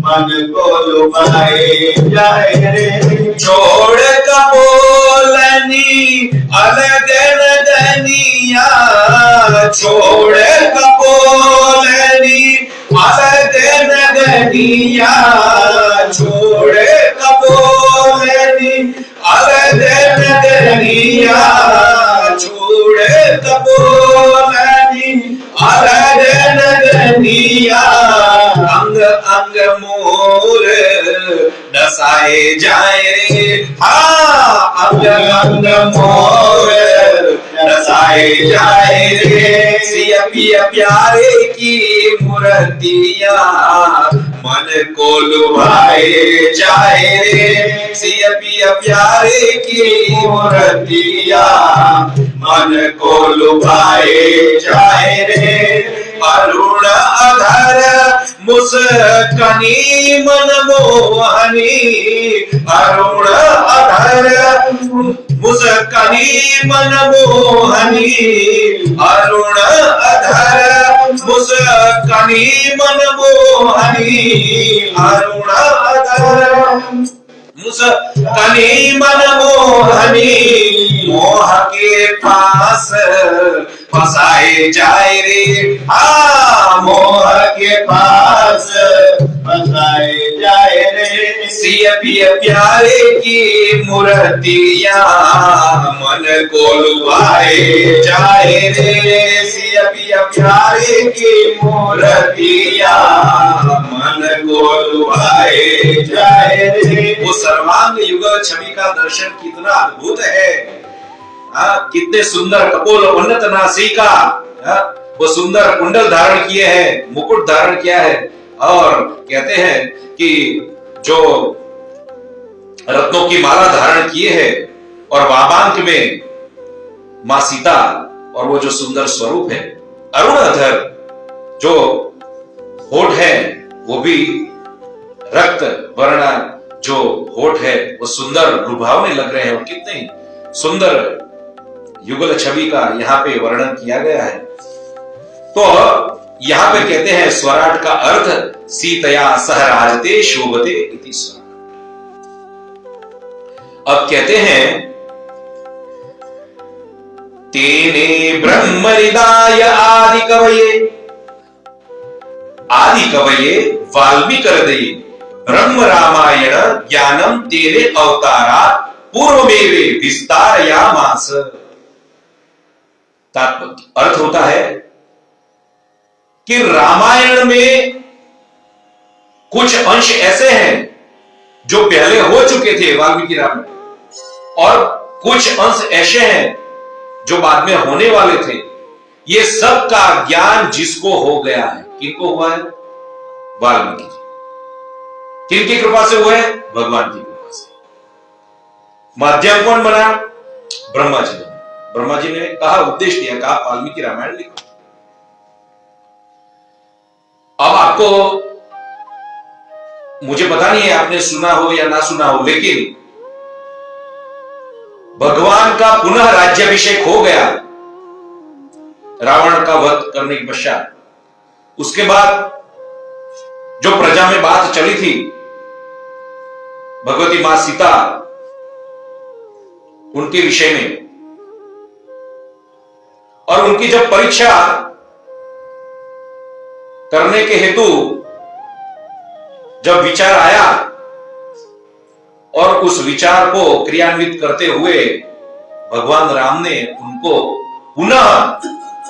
मन को लुभाए जाए रे छोड़ कपोलनी अलग नदनिया छोड़ कपोलनी अलग नदनिया छोड़ कपोलनी अलग नदनिया छोड़ कपोलनी अलग नदनिया अंग अंग मोर दसाए जाए रे हाँ अंग अंग मोर दसाए जाए रे सिया पिया प्यारे की मूर्तियां मन को लुभाए जाए रे सिया पिया प्यारे की मूर्तियां मन को लुभाए जाए रे अरुण अधर मुस्कनी मन मोहनी अरुण अधर मुस्कनी मन मोहनी अरुण अधर मुस्कनी मन मोहनी अरुण अधर मुस्कनी मन मोहनी मोह के पास फसाए जाए रे हाँ मोह के पास फसाए जाए रे सिया पिया प्यारे की मूर्तियां मन को लुभाए जाए रे सिया पिया प्यारे की मूर्तियां मन को लुभाए जाए रे वो सर्वांग युगल छवि का दर्शन कितना अद्भुत है कितने सुंदर कपोल उन्नत नासिका वो सुंदर कुंडल धारण किए हैं मुकुट धारण किया है और कहते हैं कि जो रत्नों की माला धारण किए हैं और वामांक में मां सीता और वो जो सुंदर स्वरूप है अरुण अधर जो होठ है वो भी रक्त वर्ण जो होठ है वो सुंदर लुभावने लग रहे हैं और कितने सुंदर युगल छवि का यहाँ पे वर्णन किया गया है। तो यहाँ पे कहते हैं स्वराट का अर्थ सीतया सहराजते शोभते इति स्वराट। अब कहते हैं तेने ब्रह्मरिदाय आदि कवये वाल्मीकि हृदये ब्रह्म रामायण ज्ञानम तेरे अवतारा पूर्वमेवे विस्तारयामास। अर्थ होता है कि रामायण में कुछ अंश ऐसे हैं जो पहले हो चुके थे वाल्मीकि रामायण और कुछ अंश ऐसे हैं जो बाद में होने वाले थे। ये सब का ज्ञान जिसको हो गया है किनको हुआ है वाल्मीकि जी। किनकी कृपा से हुआ है भगवान की कृपा से। माध्यम कौन बना ब्रह्मा जी ने। ब्रह्मा जी ने कहा उपदेश दिया कहा वाल्मीकि रामायण लिखो। अब आपको मुझे पता नहीं है आपने सुना हो या ना सुना हो लेकिन भगवान का पुनः राज्याभिषेक हो गया। रावण का वध करने के पश्चात उसके बाद जो प्रजा में बात चली थी भगवती मां सीता उनके विषय में, और उनकी जब परीक्षा करने के हेतु जब विचार आया और उस विचार को क्रियान्वित करते हुए भगवान राम ने उनको पुनः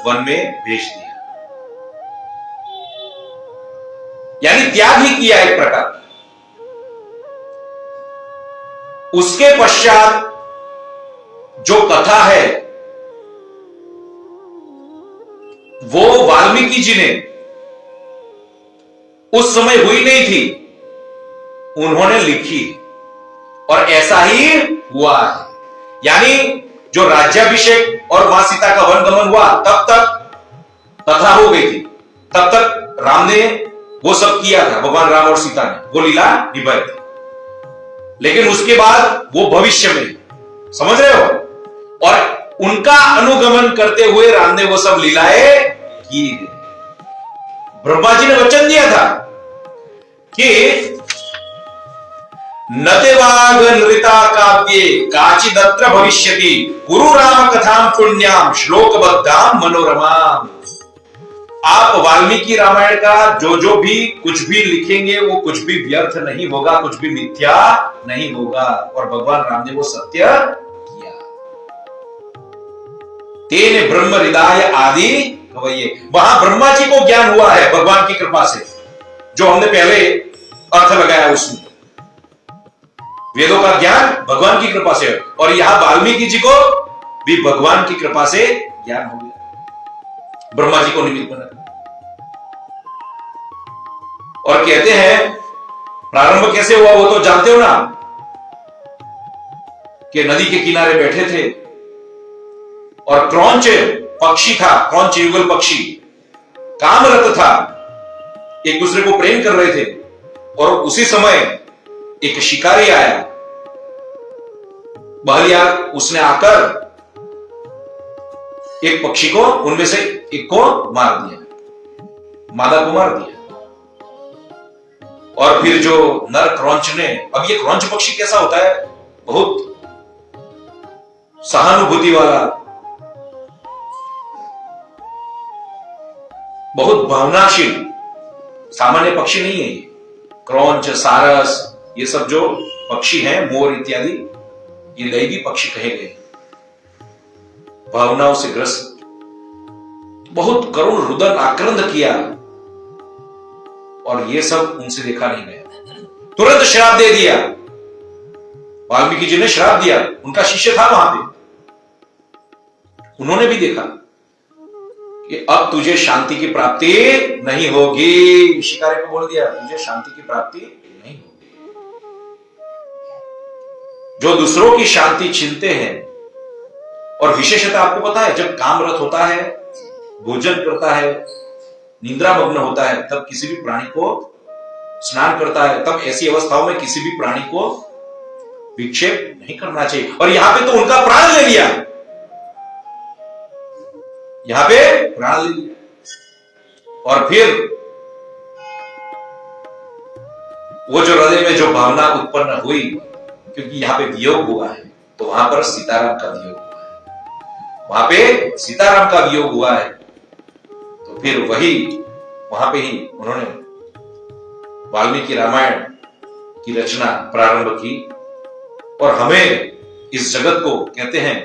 वन में भेज दिया, यानी त्याग ही किया एक प्रकार। उसके पश्चात जो कथा है वो वाल्मीकि जी ने उस समय हुई नहीं थी, उन्होंने लिखी और ऐसा ही हुआ है। यानी जो राज्याभिषेक और मां सीता का वनगमन हुआ तब तक कथा हो गई थी, तब तक राम ने वो सब किया था, भगवान राम और सीता ने वो लीला निभाई थी। लेकिन उसके बाद वो भविष्य में, समझ रहे हो, और उनका अनुगमन करते हुए राम ने वो सब लीलाएं की। ब्रह्मा जी ने वचन दिया था कि नतेवाग नृता काव्ये काचिदत्र भविष्यति गुरु राम कथाम पुण्याम श्लोकबद्धाम मनोरमाम। आप वाल्मीकि रामायण का जो भी कुछ भी लिखेंगे वो कुछ भी व्यर्थ नहीं होगा, कुछ भी मिथ्या नहीं होगा, और भगवान राम ने वो सत्य किया। तेने ब्रह्म हृदय आदि कवये, वहां ब्रह्मा जी को ज्ञान हुआ है भगवान की कृपा से, जो हमने पहले अर्थ लगाया उसमें। वेदों का ज्ञान भगवान की कृपा से, और यहां वाल्मीकि जी को भी भगवान की कृपा से ज्ञान हो गया, ब्रह्मा जी को निमित्त बना। और कहते हैं प्रारंभ कैसे हुआ वो तो जानते हो ना, कि नदी के किनारे बैठे थे और क्रौंच पक्षी था, क्रौंच युगल पक्षी कामरत था, एक दूसरे को प्रेम कर रहे थे, और उसी समय एक शिकारी आया, बहलिया, उसने आकर एक पक्षी को, उनमें से एक को मार दिया, मादा को मार दिया। और फिर जो नर क्रौंच ने, अब ये क्रौंच पक्षी कैसा होता है, बहुत सहानुभूति वाला, बहुत भावनाशील, सामान्य पक्षी नहीं है ये। क्रौंच, सारस, ये सब जो पक्षी हैं, मोर इत्यादि, ये दैवी पक्षी कहे गए, भावनाओं से ग्रस्त, बहुत करुण रुदन आक्रंद किया, और ये सब उनसे देखा नहीं गया। तुरंत श्राप दे दिया, वाल्मीकि जी ने श्राप दिया, उनका शिष्य था वहां पे, उन्होंने भी देखा कि अब तुझे शांति की प्राप्ति नहीं होगी। शिकारी को बोल दिया, तुझे शांति की प्राप्ति नहीं होगी। जो दूसरों की शांति छीनते हैं, और विशेषतः आपको पता है, जब कामरत होता है, भोजन करता है, निद्रा मग्न होता है, तब किसी भी प्राणी को स्नान करता है, तब ऐसी अवस्थाओं में किसी भी प्राणी को विक्षेप नहीं करना चाहिए। और यहां पे तो उनका प्राण ले लिया, यहां पे प्राण ले लिया। और फिर वो जो हृदय में जो भावना उत्पन्न हुई, क्योंकि यहां पे वियोग हुआ है, तो वहां पर सीताराम का वियोग हुआ है, वहां पे सीताराम का वियोग हुआ है, तो फिर वही वहां पे ही उन्होंने वाल्मीकि रामायण की रचना प्रारंभ की। और हमें इस जगत को कहते हैं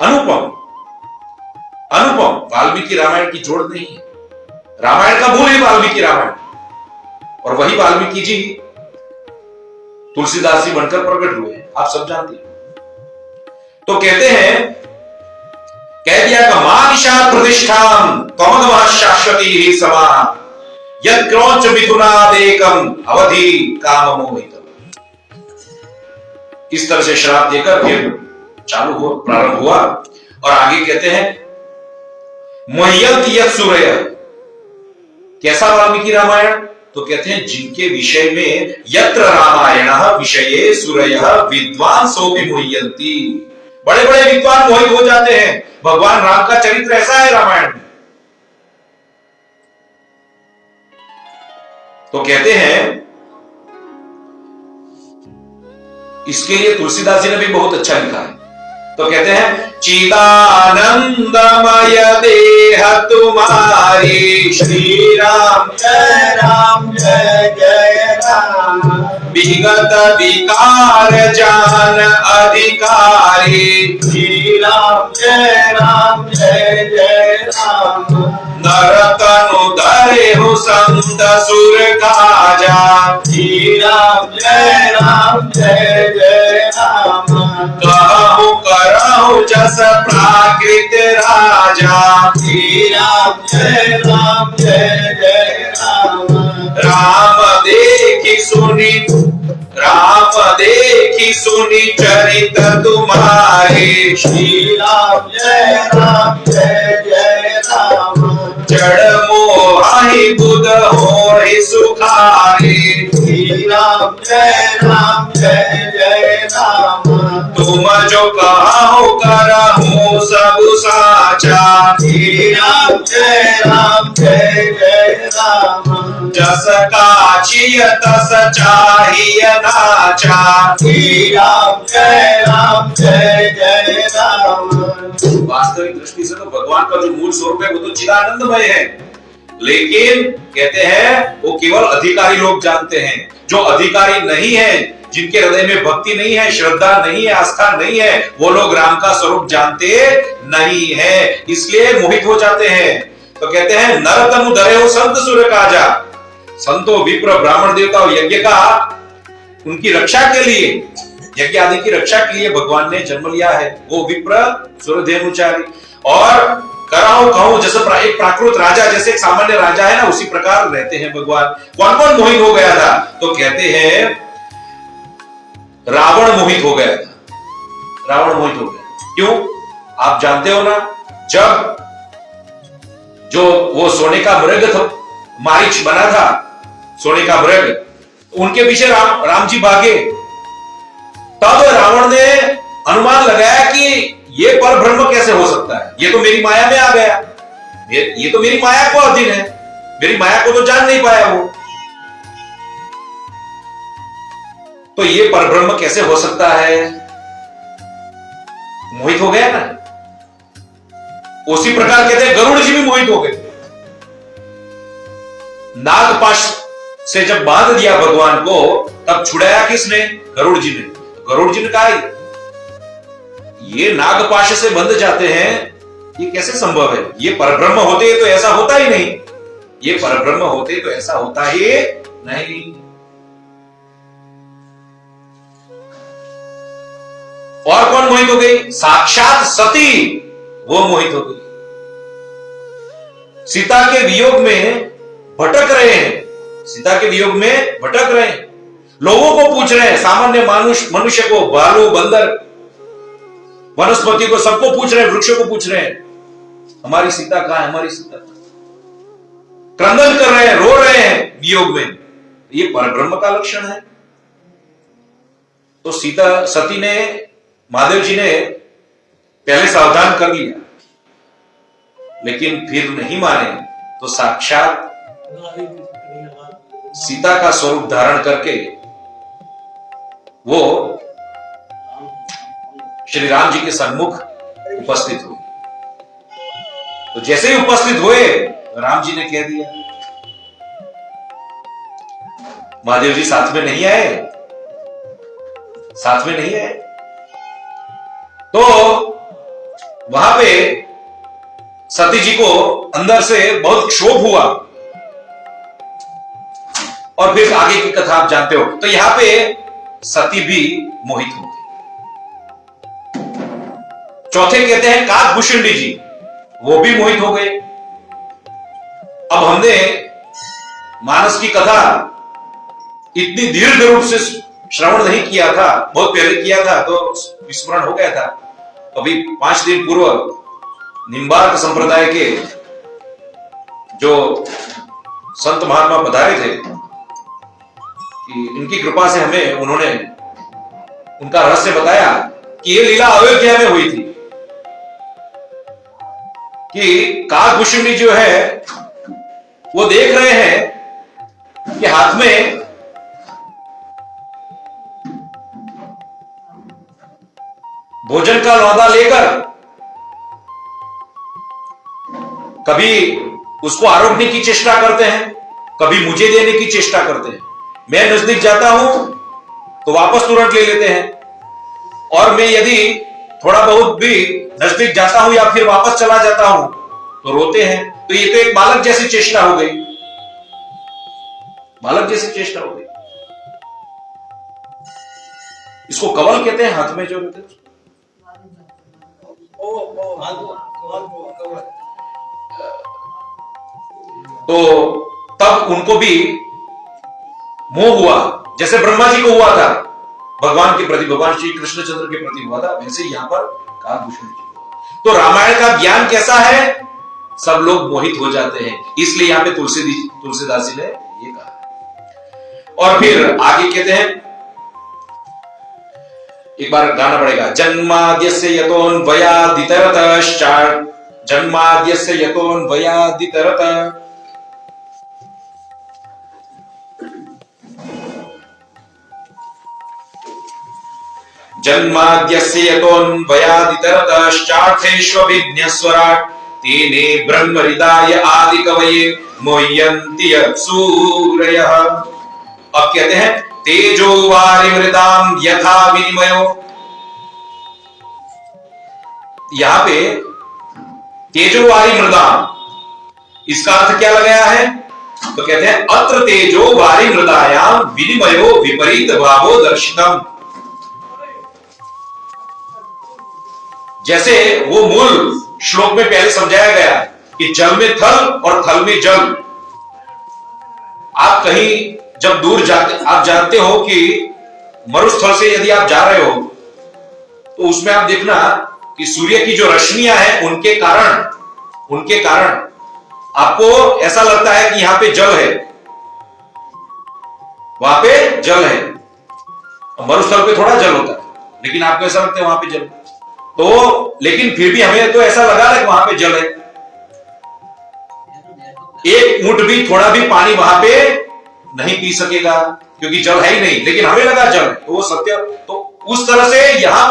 अनुपम, अनुपम। वाल्मीकि रामायण की जोड़ नहीं है, रामायण का मूल है वाल्मीकि रामायण, और वही वाल्मीकि जी तुलसीदास जी बनकर प्रकट हुए हैं, आप सब जानते हैं। तो कहते हैं, कह दिया कि मां निषाद प्रतिष्ठाम त्वमगमः शाश्वती ही समा यत् क्रौंच मिथुनादेकम अवधि काम मोहितम। इस तरह से श्राप देकर फिर चालू हो, प्रारंभ हुआ। और आगे कहते हैं, मह्यन्ति यत् सूरयः। कैसा वाल्मीकि रामायण? तो कहते हैं, जिनके विषय में यत्र रामायणः विषये सूरयः विद्वांसोऽपि मुह्यन्ति। बड़े बड़े विद्वान मोहित हो जाते हैं। भगवान राम का चरित्र ऐसा है रामायण में। तो कहते हैं, इसके लिए तुलसीदास जी ने भी बहुत अच्छा लिखा है। तो कहते हैं, चिदानंदमय देह तुम्हारी श्री राम जय जय राम। विगत विकार जान अधिकारी। श्री राम जय जय राम। नरतनु धरे हो संत सुर काजा। श्री राम जय राम। कहु करहु जस प्राकृत राजा। श्री राम जय राम। राम देखी सुनी चरित तुम्हारे। श्री राम जय राम। जड़ मोहि बुध होहि सुखारी। श्री राम जय राम। तुम जो कहो करहु सब साचा। श्री राम जय राम। जस काछिय तस चाहिय नाचा। श्री राम जय राम। वास्तविक दृष्टि से तो भगवान का जो मूल स्वरूप है वो तो चिदानंदमय है, लेकिन कहते हैं वो केवल अधिकारी लोग जानते हैं। जो अधिकारी नहीं है, जिनके हृदय में भक्ति नहीं है, श्रद्धा नहीं है, आस्था नहीं है, वो लोग राम का स्वरूप जानते नहीं है, इसलिए मोहित हो जाते हैं। तो कहते हैं, नर तनु धरे हो संत सुर काजा। संतो, विप्र, ब्राह्मण, देवता और यज्ञ का उनकी रक्षा के लिए, यज्ञ आदि की रक्षा के लिए भगवान ने जन्म लिया है। वो विप्र, सुरधेनुचारी और कराओ कहूं जैसे एक प्राकृत राजा, जैसे एक सामान्य राजा है ना, उसी प्रकार रहते हैं भगवान। कौन कौन मोहित हो गया था? तो कहते हैं रावण मोहित हो गया था। रावण मोहित हो गया। क्यों? आप जानते हो ना, जब जो वो सोने का मृग था, मारीच बना था, सोने का मृग, उनके पीछे राम जी भागे। तब रावण ने अनुमान लगाया कि ये पर ब्रह्म कैसे हो सकता है, ये तो मेरी माया में आ गया, ये तो मेरी माया को अधीन है, मेरी माया को तो जान नहीं पाया वो, तो ये पर ब्रह्म कैसे हो सकता है? मोहित हो गया ना। उसी प्रकार कहते हैं गरुड़ जी भी मोहित हो गए। नागपाश से जब बांध दिया भगवान को, तब छुड़ाया किसने? गरुड़ जी ने। गरुड़ जी ने कहा ये नागपाश से बंध जाते हैं, ये कैसे संभव है? ये परब्रह्म होते तो ऐसा होता ही नहीं, ये परब्रह्म होते तो ऐसा होता ही नहीं। और कौन मोहित हो गई? साक्षात सती, वो मोहित हो गई। सीता के वियोग में भटक रहे हैं, सीता के वियोग में भटक रहे हैं, लोगों को पूछ रहे हैं, सामान्य मनुष्य को, भालू, बंदर, वनस्पति को, सबको पूछ रहे हैं, वृक्षों को पूछ रहे हैं, हमारी सीता कहां है, हमारी सीता कहां? क्रंदन कर रहे हैं, रो रहे हैं वियोग में। ये परब्रह्म का लक्षण है। तो सीता, सती ने, महादेव जी ने पहले सावधान कर लिया, लेकिन फिर नहीं माने, तो साक्षात सीता का स्वरूप धारण करके वो श्री राम जी के सन्मुख उपस्थित हुए। तो जैसे ही उपस्थित हुए, राम जी ने कह दिया, महादेव जी साथ में नहीं आए, साथ में नहीं आए। तो वहां पे सती जी को अंदर से बहुत क्षोभ हुआ, और फिर आगे की कथा आप जानते हो। तो यहां पे सती भी मोहित हो गई। चौथे कहते हैं काकभूषणी जी, वो भी मोहित हो गए। अब हमने मानस की कथा इतनी दीर्घ रूप से श्रवण नहीं किया था, बहुत पहले किया था तो विस्मरण हो गया था। अभी 5 दिन पूर्व निम्बार्क संप्रदाय के जो संत महात्मा पधारे थे, कि इनकी कृपा से हमें उन्होंने उनका रहस्य बताया कि ये लीला अयोध्या में हुई थी कि काकभूषणी जो है वो देख रहे हैं कि हाथ में भोजन का लौंदा लेकर कभी उसको आरोपने की चेष्टा करते हैं, कभी मुझे देने की चेष्टा करते हैं। मैं नजदीक जाता हूं तो वापस तुरंत ले लेते हैं, और मैं यदि थोड़ा बहुत भी नजदीक जाता हूं या फिर वापस चला जाता हूं तो रोते हैं। तो ये तो एक बालक जैसी चेष्टा हो गई, बालक जैसी चेष्टा हो गई। इसको कवल कहते हैं, हाथ में जो रहते हैं। तो तब उनको भी मोह हुआ, जैसे ब्रह्मा जी को हुआ था भगवान के प्रति, भगवान श्री कृष्णचंद्र के प्रति हुआ था, वैसे यहां पर काकभूषण जी हुआ। तो रामायण का ज्ञान कैसा है, सब लोग मोहित हो जाते हैं, इसलिए यहां पे तुलसीदास जी ने ये कहा। और फिर आगे कहते हैं, एक बार गाना पड़ेगा, जन्माद्यस्य यतोऽन्वयादितरतश्चात्, जन्माद्यस्य यतोऽन्वयादितरतः, जन्माद्यस्य यतोऽन्वयादितरतश्चार्थेष्वभिज्ञस्वराट्, तेने ब्रह्महृदाय आदिकवये मुह्यन्ति यत्सूरयः। अब कहते हैं, तेजो वारिमृतां यथा विनिमयो। यहां पे तेजो वारिमृतां, इसका अर्थ क्या लगाया है, तो कहते हैं अत्र तेजो वारिमृतायां विनिमयो विपरीत भावो दर्शितम्। जैसे वो मूल श्लोक में पहले समझाया गया कि जल में थल और थल में जल। आप कहीं जब दूर जाते, आप जानते हो कि मरुस्थल से यदि आप जा रहे हो तो उसमें आप देखना कि सूर्य की जो रश्मियां हैं उनके कारण आपको ऐसा लगता है कि यहां पे जल है, वहां पे जल है। मरुस्थल पे थोड़ा जल होता है, लेकिन आपको ऐसा लगता है वहां पे जल, तो लेकिन फिर भी हमें तो ऐसा लगा है कि वहां पे जल है। एक मुठ भी, थोड़ा भी पानी वहां पे नहीं पी सकेगा क्योंकि जल है ही नहीं, लेकिन हमें लगा जल है, तो वो सत्य। तो उस तरह से यहां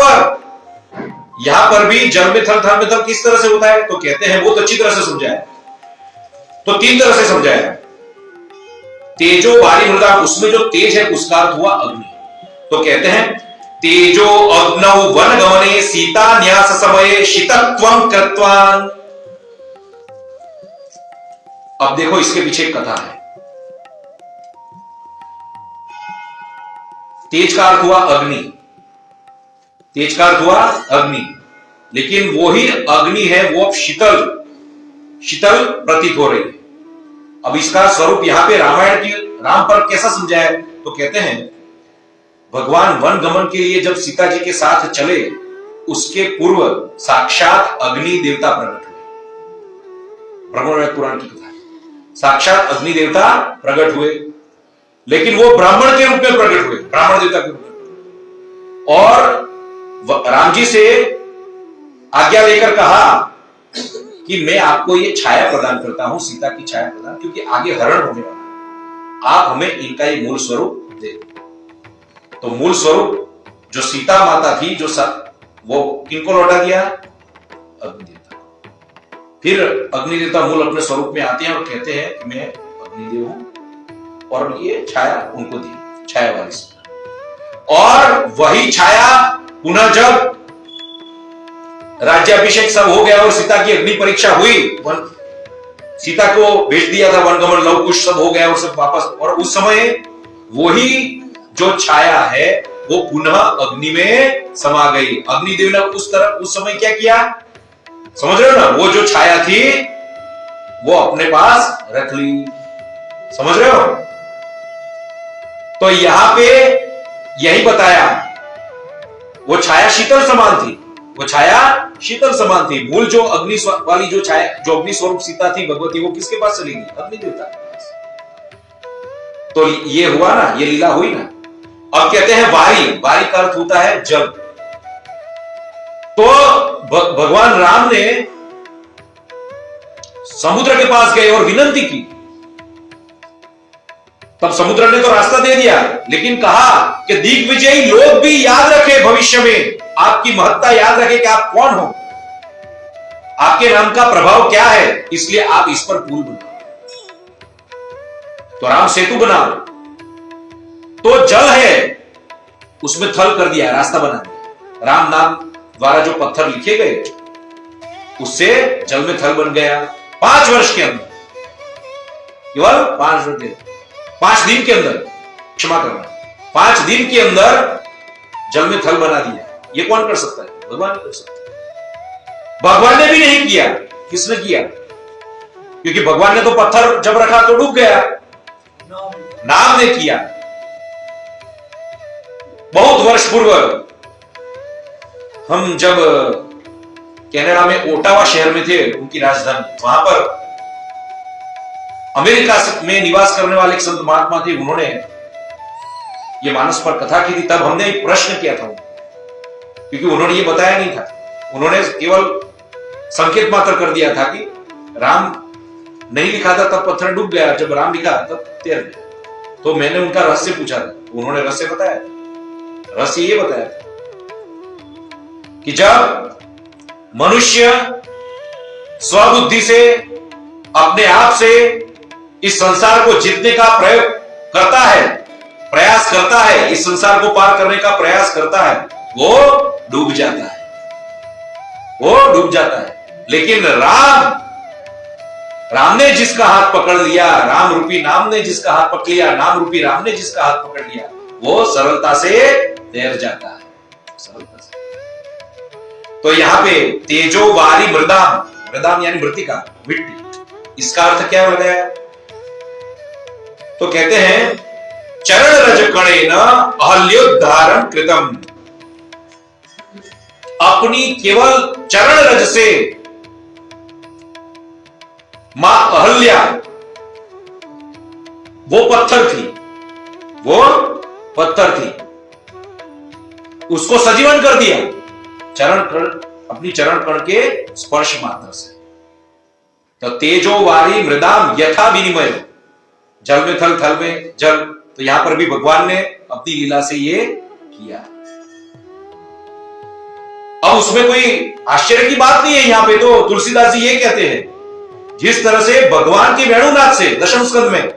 पर भी जल में थल, थल में थल किस तरह से होता है, तो कहते हैं बहुत अच्छी तरह से समझाया। तो 3 तरह से समझाया। तेजो वारिमृता, उसमें जो तेज है उसका अर्थ हुआ अग्नि। तो कहते हैं तेजो अग्नौ वन गमने सीता न्यास समये शीतत्वं कृत्वान्। अब देखो इसके पीछे एक कथा है। तेज का अर्थ हुआ अग्नि, तेज का अर्थ हुआ अग्नि, लेकिन वो ही अग्नि है वो अब शीतल प्रतीत हो रही है। अब इसका स्वरूप यहां पे राम पर कैसा समझाया, तो कहते हैं भगवान वन गमन के लिए जब सीता जी के साथ चले, उसके पूर्व साक्षात अग्नि देवता प्रकट हुए। ब्रह्मण्य पुराण की कथा है, साक्षात अग्नि देवता प्रकट हुए, लेकिन वो ब्राह्मण के रूप में प्रकट हुए, ब्राह्मण देवता के रूप में। और राम जी से आज्ञा लेकर कहा कि मैं आपको ये छाया प्रदान करता हूं, सीता की छाया प्रदान, क्योंकि आगे हरण होने वाला है, आप हमें इनका ये मूल स्वरूप दे। तो मूल स्वरूप जो सीता माता थी, जो वो किनको लौटा दिया, अग्निदेवता। फिर अग्निदेवता मूल अपने स्वरूप में आते हैं और कहते हैं कि मैं अग्निदेव हूं, और ये छाया उनको दी, छाया वाली सीता। और वही छाया पुनः जब राज्याभिषेक सब हो गया और सीता की अग्नि परीक्षा हुई, सीता को भेज दिया था वनगमन, लवकुश सब हो गया और सब वापस, और उस समय वही जो छाया है वो पुनः अग्नि में समा गई। अग्निदेव ने उस समय क्या किया, समझ रहे हो ना, वो जो छाया थी वो अपने पास रख ली, समझ रहे हो। तो यहां पे यही बताया, वो छाया शीतल समान थी, वो छाया शीतल समान थी। मूल जो अग्नि वाली जो छाया, जो अग्नि स्वरूप सीता थी भगवती, वो किसके पास चलेगी, अग्नि देवता के पास। तो ये हुआ ना, ये लीला हुई ना। अब कहते हैं वारी, वारी का अर्थ होता है जल। तो भगवान राम ने समुद्र के पास गए और विनती की। तब समुद्र ने तो रास्ता दे दिया, लेकिन कहा कि दिग्विजयी लोग भी याद रखें, भविष्य में आपकी महत्ता याद रखें कि आप कौन हो, आपके नाम का प्रभाव क्या है, इसलिए आप इस पर पुल बनाओ। तो राम सेतु बनाओ, तो जल है उसमें थल कर दिया, रास्ता बना दिया। राम नाम द्वारा जो पत्थर लिखे गए उससे जल में थल बन गया। 5 वर्ष के अंदर, केवल 5 दिन के अंदर, क्षमा करना, 5 दिन के अंदर जल में थल बना दिया। ये कौन कर सकता है? भगवान कर सकता है। भगवान ने भी नहीं किया, किसने किया? क्योंकि भगवान ने तो पत्थर जब रखा तो डूब गया, नाम ने किया। बहुत वर्ष पूर्व हम जब कनाडा में ओटावा शहर में थे, उनकी राजधानी, वहां पर अमेरिका में निवास करने वाले एक संत महात्मा थे। उन्होंने ये मानस पर कथा की थी। तब हमने एक प्रश्न किया था, क्योंकि उन्होंने ये बताया नहीं था, उन्होंने केवल संकेत मात्र कर दिया था कि राम नहीं लिखा था तब पत्थर डूब गया, जब राम लिखा तब तैर गया। तो मैंने उनका रहस्य पूछा था, उन्होंने रहस्य बताया। रहस्य ये बताया था कि जब मनुष्य स्वबुद्धि से, अपने आप से इस संसार को जीतने का प्रयोग करता है, प्रयास करता है, इस संसार को पार करने का प्रयास करता है, वो डूब जाता है, वो डूब जाता है। लेकिन राम ने जिसका हाथ पकड़ लिया, राम रूपी नाम ने जिसका हाथ पकड़ लिया, नाम रूपी राम ने जिसका हाथ पकड़ लिया, वो सरलता से तैर जाता है, सरलता से। तो यहां पे तेजो वारी मृदाम, मृदाम यानी मृतिका, मिट्टी, इसका अर्थ क्या लगाया? तो कहते हैं चरण रज कणेन अहल्योद्धारण कृतम, अपनी केवल चरण रज से मां अहल्या, वो पत्थर थी, वो पत्थर थी, उसको सजीवन कर दिया चरण कण, अपनी चरण कण के स्पर्श मात्र से। तो तेजो वारी मृदाम यथा विनिमय, जल में थल, थल में जल। तो यहां पर भी भगवान ने अपनी लीला से ये किया। अब उसमें कोई आश्चर्य की बात नहीं है। यहां पे तो तुलसीदास जी ये कहते हैं, जिस तरह से भगवान के वेणुनाद से दशम स्कंद में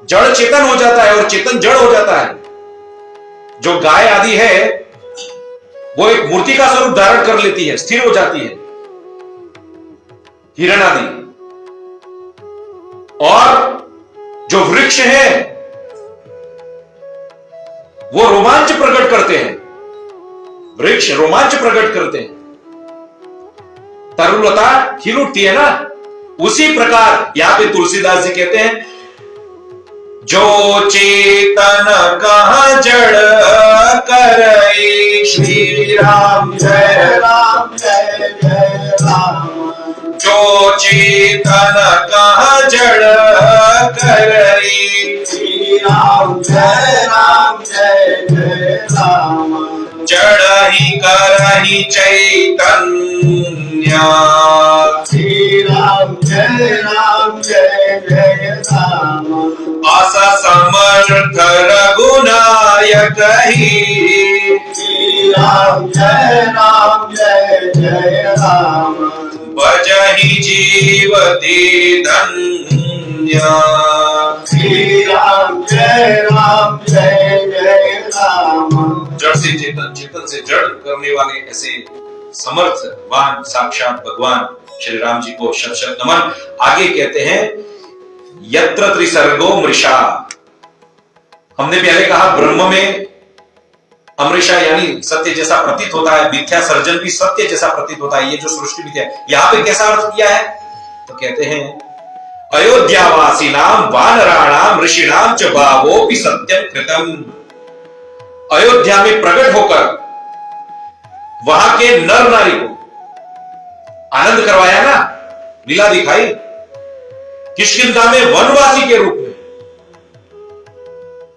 जड़ चेतन हो जाता है और चेतन जड़ हो जाता है, जो गाय आदि है वो एक मूर्ति का स्वरूप धारण कर लेती है, स्थिर हो जाती है, हिरण आदि। और जो वृक्ष है वो रोमांच प्रकट करते हैं, वृक्ष रोमांच प्रकट करते हैं, तरुलता खिल उठती है ना। उसी प्रकार यहां पे तुलसीदास जी कहते हैं, जो चेतन कहां जड़ करई, श्री राम जय राम जय जय राम, जो चेतन कहां जड़ करई, श्री राम जय राम जय जय राम, जड़ ही करही चैतन्य, श्री राम जय जय राम, अस समर्थ रघुनायक ही, श्री राम जय जय राम, बजहि जीवति धन्य, श्री राम जय जय राम। जड़ से चेतन, चेतन से जड़ करने वाले ऐसे समर्थवान साक्षात भगवान श्री राम जी को शत शत नमन। आगे कहते हैं यत्र त्रिसर्गो मृषा, हमने पहले कहा ब्रह्म में अमृषा यानी सत्य जैसा प्रतीत होता है, मिथ्या सर्जन भी सत्य जैसा प्रतीत होता है, ये जो सृष्टि मिथ्या। यहां पे कैसा अर्थ किया है? तो कहते हैं अयोध्यावासी नाम वानराणाम ऋषिणाम च भावोपि सत्यम कृतम, अयोध्या में प्रकट होकर वहां के नर नारी को आनंद करवाया ना, लीला दिखाई। किष्किंधा में वनवासी के रूप में,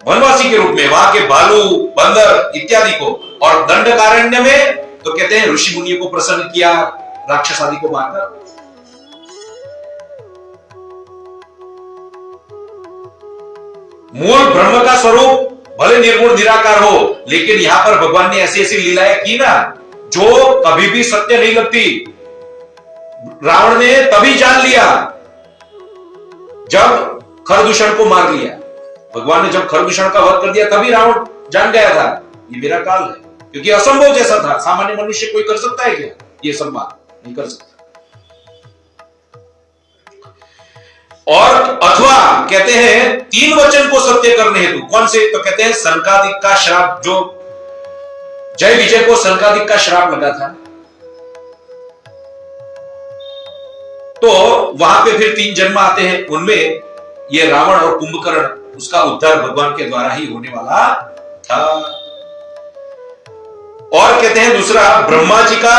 वनवासी के रूप में वहां के भालू, बंदर इत्यादि को, और दंडकारण्य में तो कहते हैं ऋषि मुनियों को प्रसन्न किया राक्षस आदि को मारकर। मूल ब्रह्म का स्वरूप भले निर्गुण निराकार हो, लेकिन यहां पर भगवान ने ऐसी ऐसी लीलाएं की ना जो कभी भी सत्य नहीं लगती। रावण ने तभी जान लिया जब खरदूषण को मार लिया। भगवान ने जब खरदूषण का वध कर दिया तभी रावण जान गया था ये मेरा काल है, क्योंकि असंभव जैसा था। सामान्य मनुष्य कोई कर सकता है क्या ये सब बात? नहीं कर सकता। और अथवा कहते हैं 3 वचन को सत्य करने हेतु, कौन से? तो कहते हैं सनकादिक का श्राप, जो जय विजय को सनकादिक का श्राप लगा था, तो वहां पे फिर 3 जन्म आते हैं, उनमें ये रावण और कुंभकर्ण, उसका उद्धार भगवान के द्वारा ही होने वाला था। और कहते हैं दूसरा ब्रह्मा जी का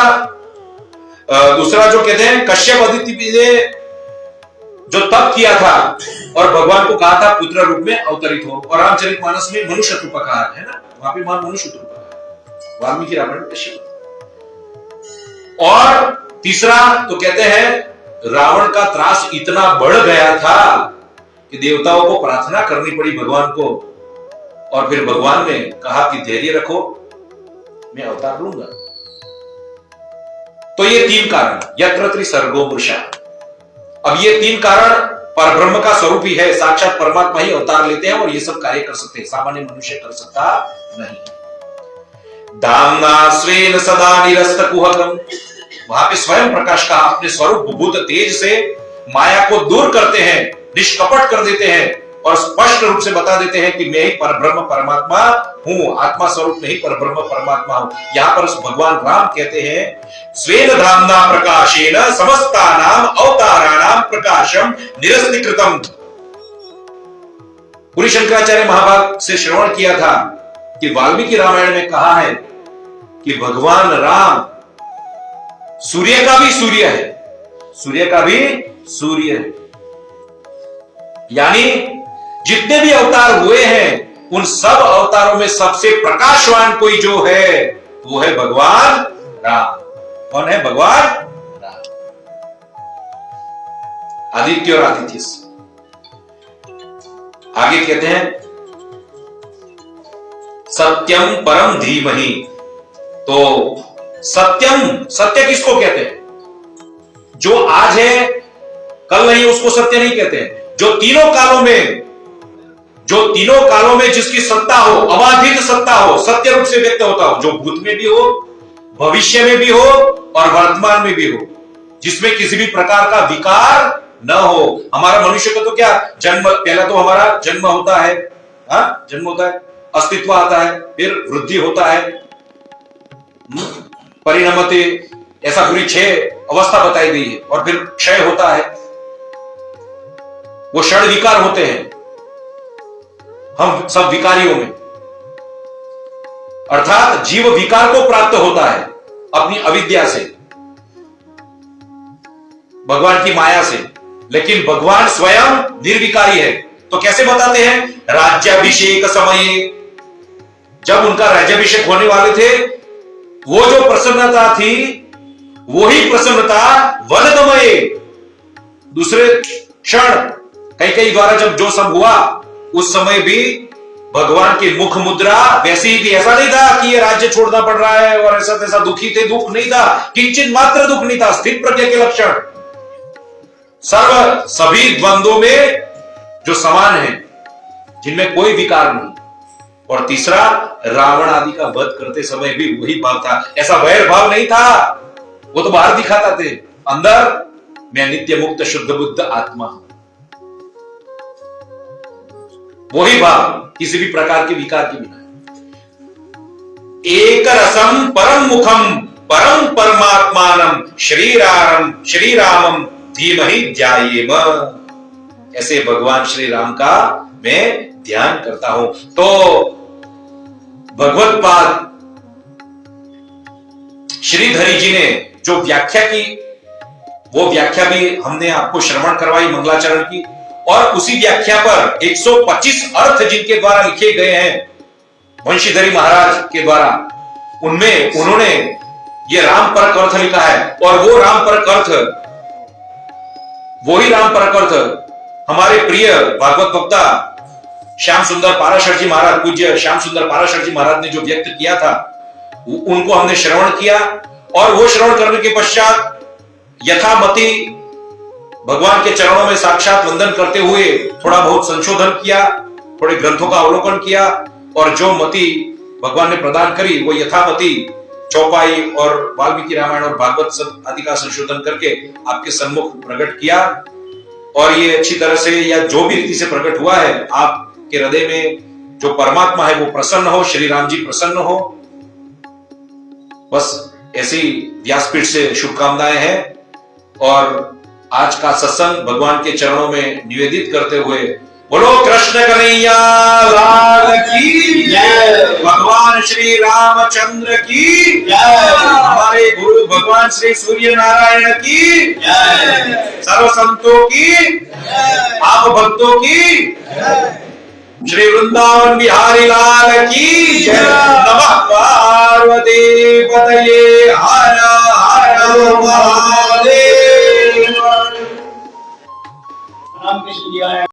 दूसरा जो कहते हैं कश्यप अदिति ने जो तप किया था और भगवान को कहा था पुत्र रूप में अवतरित हो, और रामचरितमानस में मनुष्य रूप कहा है ना, वहां पे मनुष्य रूप कहा, वाल्मीकि रामायण में कश्यप। और तीसरा तो कहते हैं रावण का त्रास इतना बढ़ गया था कि देवताओं को प्रार्थना करनी पड़ी भगवान को, और फिर भगवान ने कहा कि धैर्य रखो, मैं अवतार लूंगा। तो ये 3 कारण, यत्र त्रिसर्गो मृषा। अब ये 3 कारण परब्रह्म का स्वरूप ही है, साक्षात परमात्मा ही अवतार लेते हैं और ये सब कार्य कर सकते हैं, सामान्य मनुष्य कर सकता नहीं। धामना स्वेन सदा निरस्त कुहकम, वहां पे स्वयं प्रकाश का अपने स्वरूप भूत तेज से माया को दूर करते हैं, निष्कपट कर देते हैं और स्पष्ट रूप से बता देते हैं कि मैं ही परब्रह्म परमात्मा हूं, आत्मा स्वरूप नहीं परब्रह्म परमात्मा हूं। यहां पर भगवान राम कहते हैं स्वेन धामना प्रकाशेन समस्तानाम अवताराणाम प्रकाशम निरस्तीकृतम। पूरी शंकराचार्य महाभाग से श्रवण किया था कि वाल्मीकि रामायण में कहा है कि भगवान राम सूर्य का भी सूर्य है, सूर्य का भी सूर्य है, यानी जितने भी अवतार हुए हैं उन सब अवतारों में सबसे प्रकाशवान कोई जो है वो है भगवान राम। कौन है? भगवान राम। आदित्य और आदित्य। आगे कहते हैं सत्यम परम धीमहि। तो सत्यम, सत्य किसको कहते हैं? जो आज है कल नहीं, उसको सत्य नहीं कहते हैं। जो तीनों कालों में जिसकी सत्ता हो, अबाधित सत्ता हो, सत्य रूप से व्यक्त होता हो, जो भूत में भी हो, भविष्य में भी हो और वर्तमान में भी हो, जिसमें किसी भी प्रकार का विकार न हो। हमारा मनुष्य को तो क्या जन्म, पहला तो हमारा जन्म होता है, जन्म होता है, अस्तित्व आता है, फिर वृद्धि होता है, परिणमते, ऐसा पूरी 6 अवस्था बताई गई है, और फिर क्षय होता है। वो षड विकार होते हैं हम सब विकारियों में, अर्थात जीव विकार को प्राप्त होता है अपनी अविद्या से, भगवान की माया से, लेकिन भगवान स्वयं निर्विकारी है। तो कैसे बताते हैं? राज्याभिषेक समय, जब उनका राज्याभिषेक होने वाले थे, वो जो प्रसन्नता थी वही प्रसन्नता वनगमये, दूसरे क्षण कई द्वारा जब जो सब हुआ उस समय भी भगवान की मुख मुद्रा वैसी ही थी। ऐसा नहीं था कि ये राज्य छोड़ना पड़ रहा है और ऐसा तैसा दुखी थे, दुख नहीं था, किंचित मात्र दुख नहीं था। स्थित प्रज्ञा के लक्षण सभी द्वंद्वों में जो समान है, जिनमें कोई विकार नहीं। और तीसरा, रावण आदि का वध करते समय भी वही भाव था। ऐसा वैर भाव नहीं था, वो तो बाहर दिखाता थे, अंदर मैं नित्य मुक्त शुद्ध बुद्ध आत्मा हूं, वही भाव, किसी भी प्रकार के विकार के बिना। एक रसम परम मुखम परम परमात्मानम श्री रामम धीमहि ध्यायेम। ऐसे भगवान श्री राम का मैं ध्यान करता हूं। तो भगवत पाद श्रीधरी जी ने जो व्याख्या की, वो व्याख्या भी हमने आपको श्रवण करवाई मंगलाचरण की, और उसी व्याख्या पर 125 अर्थ जिनके द्वारा लिखे गए हैं वंशीधरी महाराज के द्वारा, उनमें उन्होंने ये राम परक अर्थ लिखा है, और वो राम परक अर्थ, वही राम परक अर्थ हमारे प्रिय भागवत वक्ता श्याम सुंदर पाराशर जी महाराज, पूज्य श्याम सुंदर पाराशर जी महाराज ने जो व्यक्त किया था, उनको हमने श्रवण किया, और वो श्रवण करने के पश्चात यथामति भगवान के चरणों में साक्षात वंदन करते हुए थोड़ा बहुत संशोधन किया, थोड़े ग्रंथों का अवलोकन किया, और जो मति भगवान ने प्रदान करी वो यथामति चौपाई और वाल्मीकि रामायण और भागवत आदि का संशोधन करके आपके सम्मुख प्रकट किया। और ये अच्छी तरह से या जो भी रीति से प्रकट हुआ है, आपके हृदय में जो परमात्मा है वो प्रसन्न हो, श्री राम जी प्रसन्न हो। बस ऐसी व्यासपीठ से शुभकामनाएं हैं, और आज का सत्संग भगवान के चरणों में निवेदित करते हुए बोलो कृष्ण कन्हैया लाल की जय, भगवान श्री रामचंद्र की जय, हमारे गुरु भगवान श्री सूर्य नारायण की जय, सर्व संतों की जय, आप भक्तों की जय, श्री वृंदावन बिहारी लाल की जय। नमः पार्वती पतये, हर हर महादेव। रामकृष्ण जी आए।